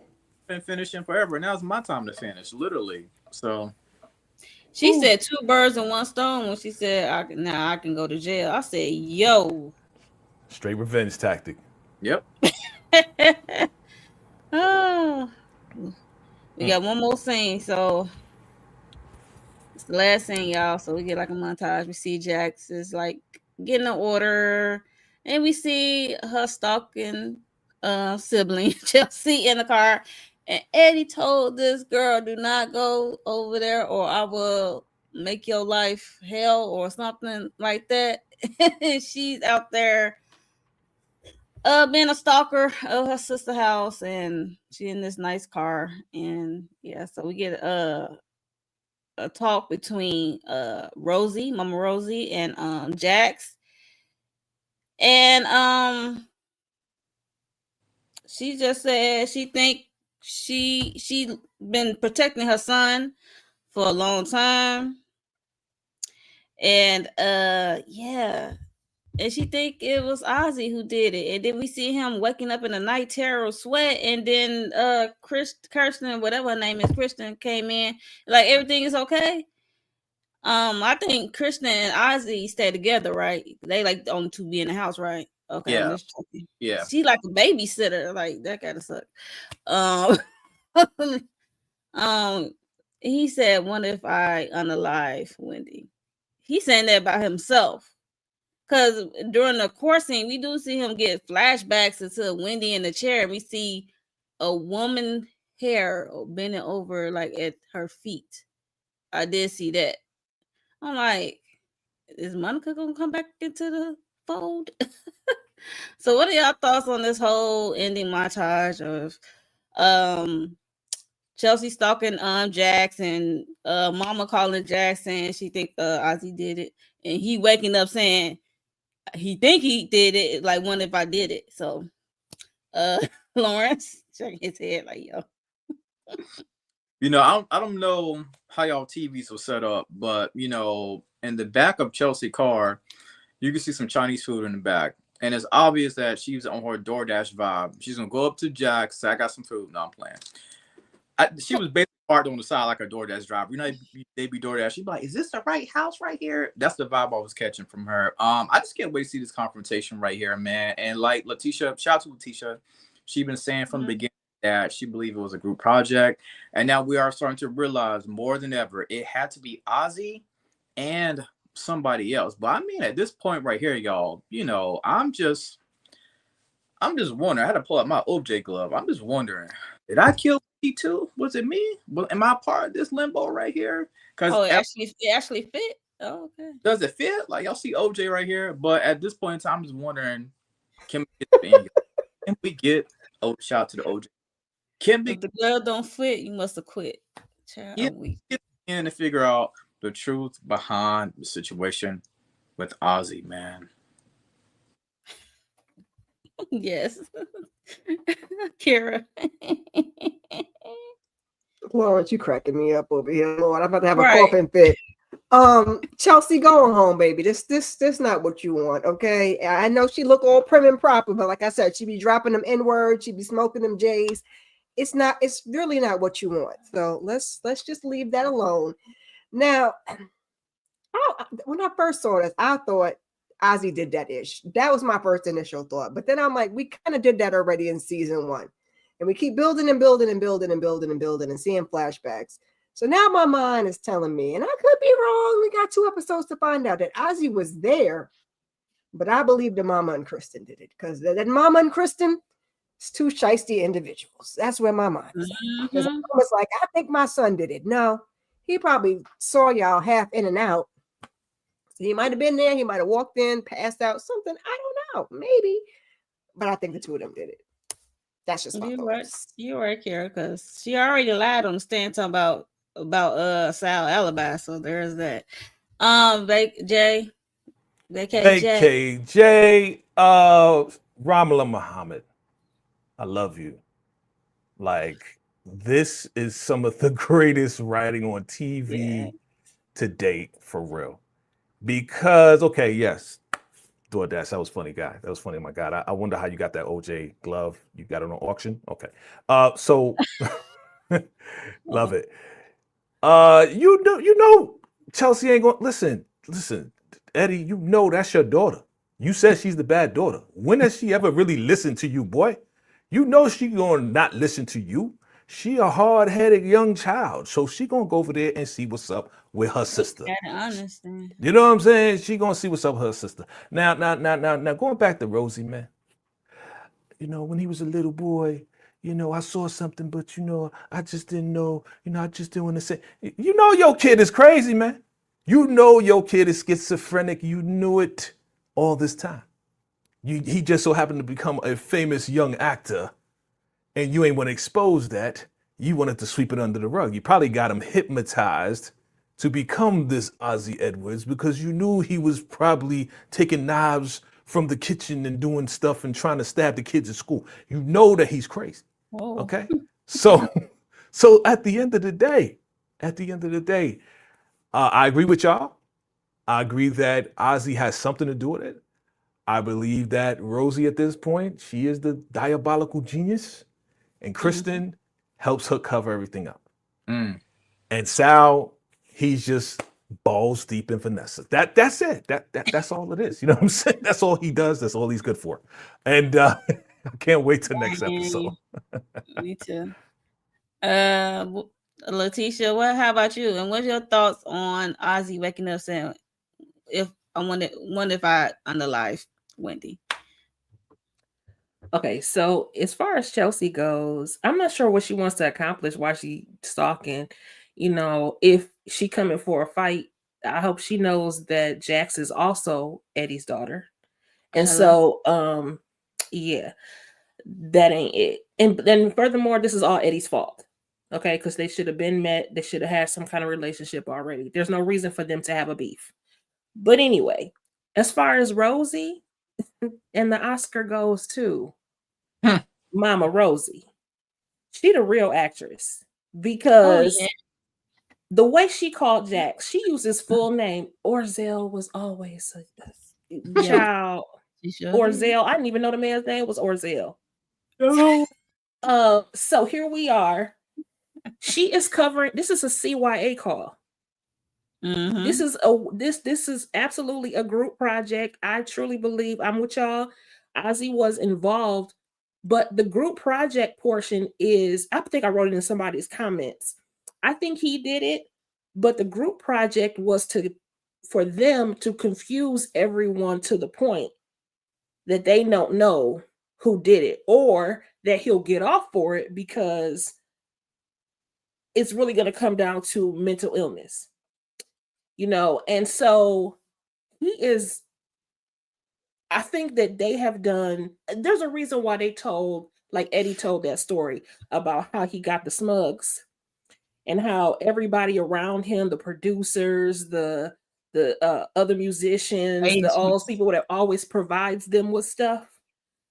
been finishing forever. Now it's my time to finish, literally. So she said 2 birds in 1 stone when she said, I can go to jail. I said, yo. Straight revenge tactic. Yep. Oh. We got one more scene, so it's the last scene, y'all. So we get like a montage. We see Jax is like getting an order, and we see her stalking sibling Chelsea in the car. And Eddie told this girl, "Do not go over there, or I will make your life hell," or something like that. She's out there being a stalker of her sister's house, and she in this nice car. And yeah, so we get a talk between Rosie, Mama Rosie, and Jax. And she just said she think she been protecting her son for a long time. And yeah. And she think it was Ozzie who did it. And then we see him waking up in a night terror of sweat. And then Kirsten, whatever her name is, Kristen came in. Like everything is okay. I think Kristen and Ozzie stay together, right? They like the only two be in the house, right? Okay, Yeah. I'm just checking. Yeah. She like a babysitter, like that kind of suck. He said, "What if I unalive Wendy?" He's saying that about himself. Because during the course scene, we do see him get flashbacks into Wendy in the chair. And we see a woman hair bending over like at her feet. I did see that. I'm like, is Monica gonna come back into the fold? So what are y'all thoughts on this whole ending montage of Chelsea stalking Jax and Mama calling Jax saying she think Ozzie did it, and he waking up saying he think he did it, like, what if I did it? So Lawrence shaking his head like, yo. You know, I don't know how y'all TVs were set up, but you know, in the back of Chelsea car, you can see some Chinese food in the back. And it's obvious that she's on her DoorDash vibe. She's gonna go up to Jax, say, I got some food. No, I'm playing. She was basically parked on the side like a DoorDash driver. You know, they be DoorDash. She'd be like, is this the right house right here? That's the vibe I was catching from her. I just can't wait to see this confrontation right here, man. And like Letitia, shout out to Letitia. She's been saying from the beginning that she believed it was a group project. And now we are starting to realize more than ever, it had to be Ozzie and somebody else. But I mean, at this point right here, y'all, you know, I'm just wondering. I had to pull out my OJ glove. I'm just wondering, did I kill P2? Was it me? Well, am I part of this limbo right here? Because it actually fit. Oh, okay. Does it fit? Like y'all see OJ right here, but at this point in time, I'm just wondering, can we get shout out to the OJ? If the glove don't fit, you must have quit. Child, get in to figure out the truth behind the situation with Ozzie, man. Yes. Kira. Lawrence, you cracking me up over here, Lord. I'm about to have a coughing fit. Chelsea, going home, baby. This not what you want, okay? I know she look all prim and proper, but like I said, she be dropping them N-words, she be smoking them J's. It's really not what you want. So let's just leave that alone. Now, when I first saw this, I thought Ozzie did that ish. That was my first initial thought. But then I'm like, we kind of did that already in season 1. And we keep building and building and building and building and building and seeing flashbacks. So now my mind is telling me, and I could be wrong, we got 2 episodes to find out, that Ozzie was there. But I believe the Mama and Kristen did it. Because that Mama and Kristen, it's 2 shiesty individuals. That's where my mind is. Because I was like, I think my son did it. No, he probably saw y'all half in and out. So he might have been there. He might have walked in, passed out, something. I don't know. Maybe. But I think the 2 of them did it. That's just my thoughts. You're right, Kara, because she already lied on the stand talking about Sal alibi. So there's that. VACAY-J. VACAY-J. Ramala Muhammad, I love you. Like, this is some of the greatest writing on TV to date, for real. Because, okay, yes, DoorDash, that was funny, guy. That was funny, my God. I wonder how you got that OJ glove. You got it on auction? Okay. So love it. You know, Chelsea ain't going, listen, Eddie, you know that's your daughter. You said she's the bad daughter. When has she ever really listened to you, boy? You know she gonna not listen to you. She a hard-headed young child. So she gonna go over there and see what's up with her sister. I understand. You know what I'm saying? She gonna see what's up with her sister. Now, going back to Rosie, man. You know, when he was a little boy, you know, I saw something, but you know, I just didn't know, you know, I just didn't want to say, you know, your kid is crazy, man. You know your kid is schizophrenic. You knew it all this time. He just so happened to become a famous young actor, and you ain't want to expose that. You wanted to sweep it under the rug. You probably got him hypnotized to become this Ozzie Edwards because you knew he was probably taking knives from the kitchen and doing stuff and trying to stab the kids at school. You know that he's crazy. Whoa. Okay? So at the end of the day, at the end of the day. I agree with y'all. I agree that Ozzie has something to do with it. I believe that Rosie at this point, she is the diabolical genius, and Kristen helps her cover everything up. Mm. And Sal, he's just balls deep in Vanessa. That's it. That's all it is. You know what I'm saying? That's all he does. That's all he's good for. And I can't wait till next episode. Me too. Letitia, how about you? And what's your thoughts on Ozzie waking up saying, "If I wonder if I unalive Wendy"? Okay, so as far as Chelsea goes, I'm not sure what she wants to accomplish while she's stalking. You know, if she coming for a fight, I hope she knows that Jax is also Eddie's daughter. And Hello. so, yeah, that ain't it. And then furthermore, this is all Eddie's fault. Okay, because they should have been met. They should have had some kind of relationship already. There's no reason for them to have a beef. But anyway, as far as Rosie, and the Oscar goes to Mama Rosie. She the real actress because the way she called Jax, she used his full name. Orzel was always a child. Orzel. I didn't even know the man's name was Orzel. So here we are. She is covering. This is a CYA call. This is absolutely a group project. I truly believe I'm with y'all. Ozzie was involved, but the group project portion is, I think I wrote it in somebody's comments. I think he did it, but the group project was for them to confuse everyone to the point that they don't know who did it, or that he'll get off for it because it's really going to come down to mental illness. You know, and so I think that they have done, there's a reason why they told, like Eddie told that story about how he got the smugs and how everybody around him, the producers, the other musicians, all those people that always provides them with stuff,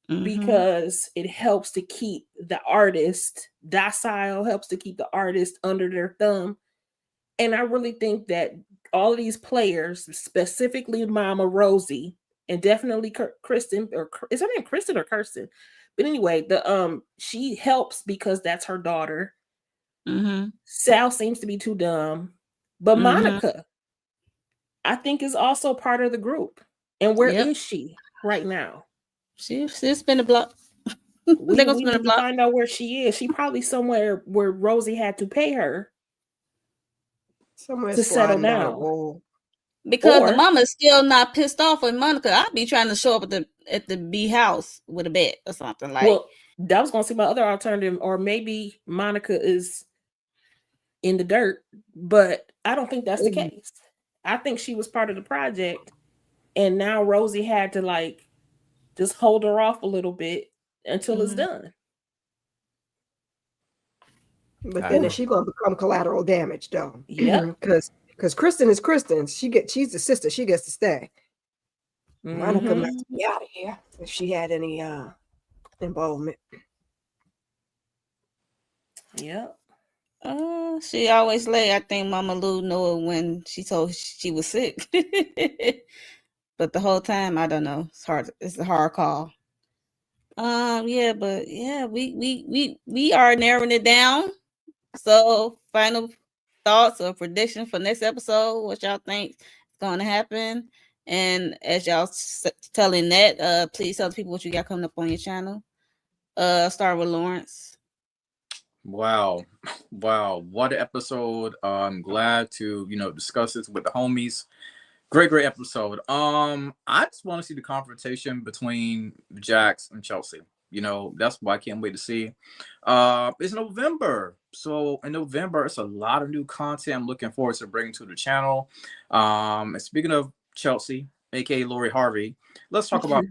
because it helps to keep the artist docile, helps to keep the artist under their thumb. And I really think that all of these players, specifically Mama Rosie, and definitely Kristen, or is her name Kristen or Kirsten? But anyway, she helps because that's her daughter. Sal seems to be too dumb, but Monica, I think, is also part of the group. And where is she right now? She's been a block. We need to find out where she is. She probably somewhere where Rosie had to pay her somewhere to settle down. Because the mama is still not pissed off with Monica. I'd be trying to show up at the B house with a bed or something like. Well, that was going to see my other alternative, or maybe Monica is in the dirt, but I don't think that's the case. I think she was part of the project, and now Rosie had to just hold her off a little bit until it's done. But then is she going to become collateral damage, though? Yeah, because Kristen is Kristen. She's the sister. She gets to stay. Monica must be out of here if she had any involvement. Yep. She always lay. I think Mama Lou knew it when she told she was sick. But the whole time, I don't know. It's hard. It's a hard call. Yeah, but yeah, we are narrowing it down. So, final thoughts or prediction for next episode? What y'all think is going to happen? And as y'all telling that, please tell the people what you got coming up on your channel. Start with Lawrence. Wow, what an episode! I'm glad to discuss this with the homies. Great episode. I just want to see the confrontation between Jax and Chelsea. That's why I can't wait to see. It's November, so in November it's a lot of new content I'm looking forward to bringing to the channel. And speaking of Chelsea, aka Lori Harvey, let's talk about.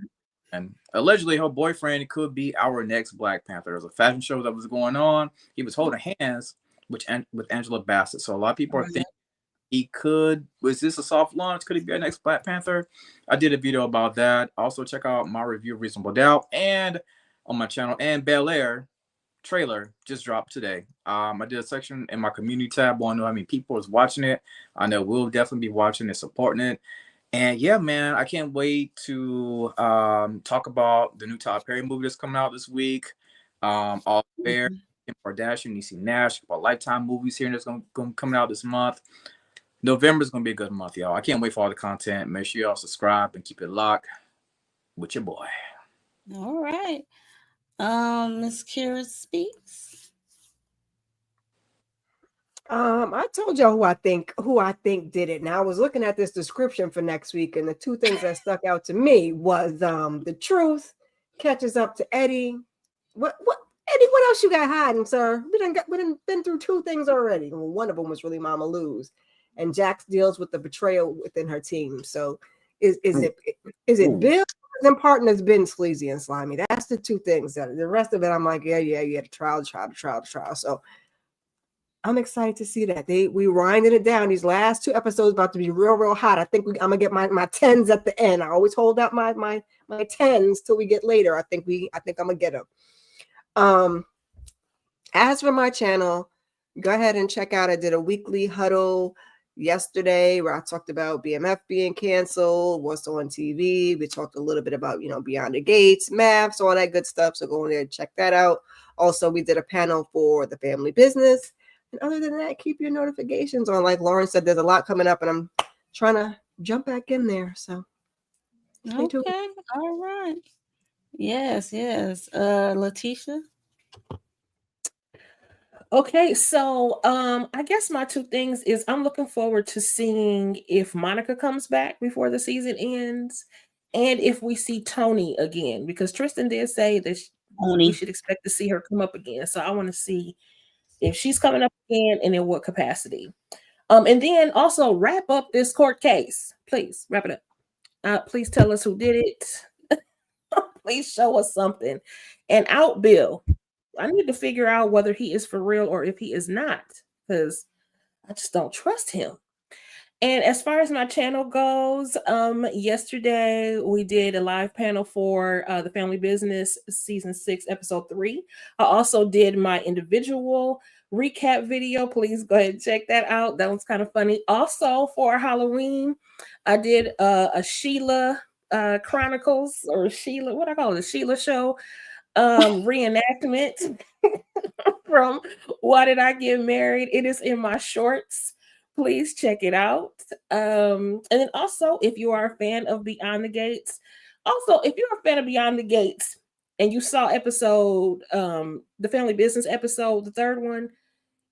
And allegedly, her boyfriend could be our next Black Panther. There's a fashion show that was going on. He was holding hands with Angela Bassett. So a lot of people are thinking he could. Was this a soft launch? Could he be our next Black Panther? I did a video about that. Also, check out my review of Reasonable Doubt and on my channel and Bel Air. trailer just dropped today. I did a section in my community tab. I want to know how many people is watching it. I know we'll definitely be watching and supporting it. And yeah, man, I can't wait to talk about the new Tyler Perry movie that's coming out this week. All Fair, Kim Kardashian, Niecy Nash, about Lifetime movies here, and that's going coming out this month. November is going to be a good month, y'all. I can't wait for all the content. Make sure y'all subscribe and keep it locked with your boy. All right. Miss Kira speaks. I told y'all who I think did it. Now I was looking at this description for next week, and the two things that stuck out to me was the truth catches up to Eddie. What Eddie? What else you got hiding, sir? We done been through two things already. Well, one of them was really Mama Lou's, and Jax deals with the betrayal within her team. So is it Bill? Them partners been sleazy and slimy. That's the two things. That the rest of it, I'm like, yeah. The trial. So I'm excited to see that we winding it down. These last two episodes about to be real hot. I think I'm gonna get my 10s at the end. I always hold out my 10s till we get later. I think I'm gonna get them. As for my channel, go ahead and check out. I did a weekly huddle yesterday where I talked about BMF being canceled, what's on TV. We talked a little bit about Beyond the Gates, maps, all that good stuff. So go in there and check that out. Also, we did a panel for the family business. And other than that, keep your notifications on. Like Lauren said, there's a lot coming up, and I'm trying to jump back in there. So, okay, all right. Yes. Letitia. Okay, so I guess my two things is I'm looking forward to seeing if Monica comes back before the season ends, and if we see Tony again, because Tristan did say that we should expect to see her come up again. So I want to see if she's coming up again and in what capacity. And then also wrap up this court case. Please wrap it up. Please tell us who did it. Please show us something. And out Bill. I need to figure out whether he is for real or if he is not, because I just don't trust him. And as far as my channel goes, yesterday we did a live panel for the Family Business Season 6, Episode 3. I also did my individual recap video. Please go ahead and check that out. That was kind of funny. Also for Halloween, I did a Sheila Chronicles, or Sheila, what I call it, a Sheila show reenactment from Why Did I Get Married? It is in my shorts. Please check it out. And then also, if you are a fan of Beyond the Gates, and you saw episode, the Family Business episode, the third one,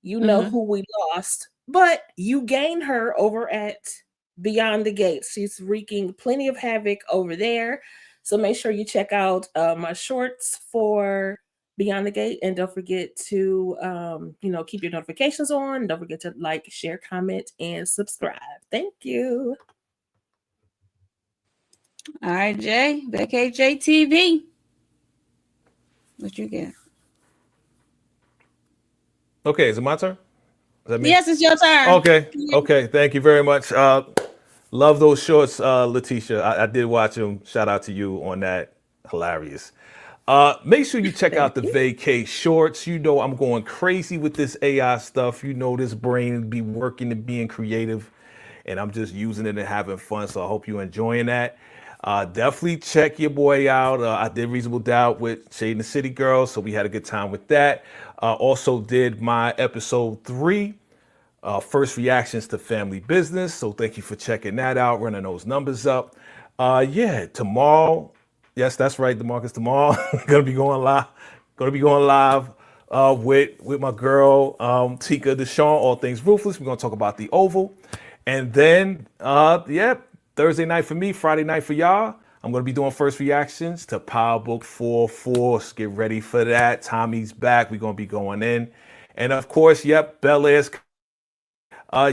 you know who we lost, but you gain her over at Beyond the Gates. She's wreaking plenty of havoc over there. So make sure you check out my shorts for Beyond the Gate, and don't forget to keep your notifications on. Don't forget to like, share, comment, and subscribe. Thank you. All right, Jay. VACAY-JTV. What you get? Okay, is it my turn? Is that me? Yes, it's your turn. Okay. Thank you very much. Love those shorts, Letitia. I did watch them. Shout out to you on that. Hilarious. Make sure you check out the VACAY shorts. I'm going crazy with this AI stuff. This brain be working and being creative, and I'm just using it and having fun. So I hope you're enjoying that. Definitely check your boy out. I did Reasonable Doubt with Shade and the City Girls, so we had a good time with that. Also did my episode 3. First reactions to Family Business. So thank you for checking that out, running those numbers up. Tomorrow, yes, that's right, DeMarcus, tomorrow, gonna be going live with my girl, Tika Deshawn, All Things Ruthless. We're gonna talk about the Oval. And then, Thursday night for me, Friday night for y'all. I'm gonna be doing first reactions to Power Book 4 Force. Get ready for that. Tommy's back. We're gonna be going in. And of course, Bel Air's I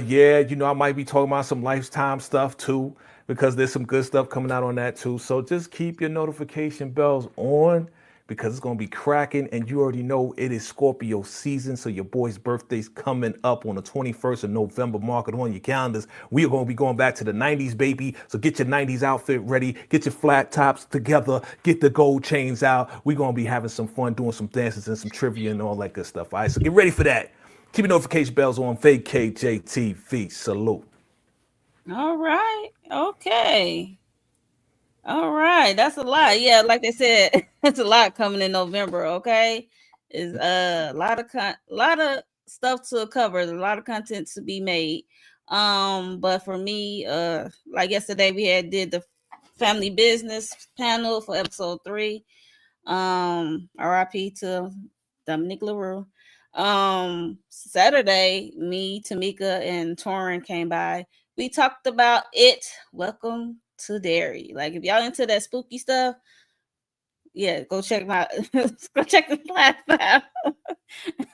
might be talking about some Lifetime stuff too, because there's some good stuff coming out on that too. So just keep your notification bells on. because it's going to be cracking, and you already know it is Scorpio season, so your boy's birthday's coming up on the 21st of November. Mark it on your calendars. We are going to be going back to the 90s, baby, so get your 90s outfit ready, get your flat tops together, get the gold chains out. We're going to be having some fun, doing some dances and some trivia and all that good stuff, all right? So get ready for that. Keep your notification bells on. VACAY-JayTV. Salute. All right. Okay. All right. That's a lot. Yeah, like they said, it's a lot coming in November. Okay, is a lot of stuff to cover. A lot of content to be made. But for me, like yesterday, we did the family business panel for episode 3. RIP to Dominique LaRue. Saturday, me, Tamika, and Torin came by. We talked about it. Welcome to Derry. Like, if y'all into that spooky stuff, yeah, go check go check the class out.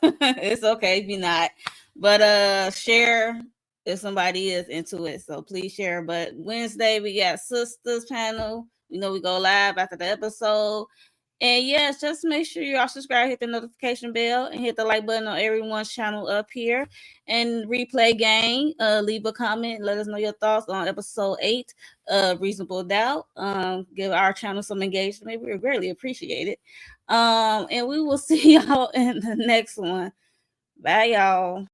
It's okay if you're not, but share if somebody is into it. So please share. But Wednesday we got sisters panel. We go live after the episode. And yes, just make sure you all subscribe, hit the notification bell, and hit the like button on everyone's channel up here. And replay gang, leave a comment, let us know your thoughts on episode 8 of Reasonable Doubt. Give our channel some engagement. We would greatly appreciate it. And we will see y'all in the next one. Bye, y'all.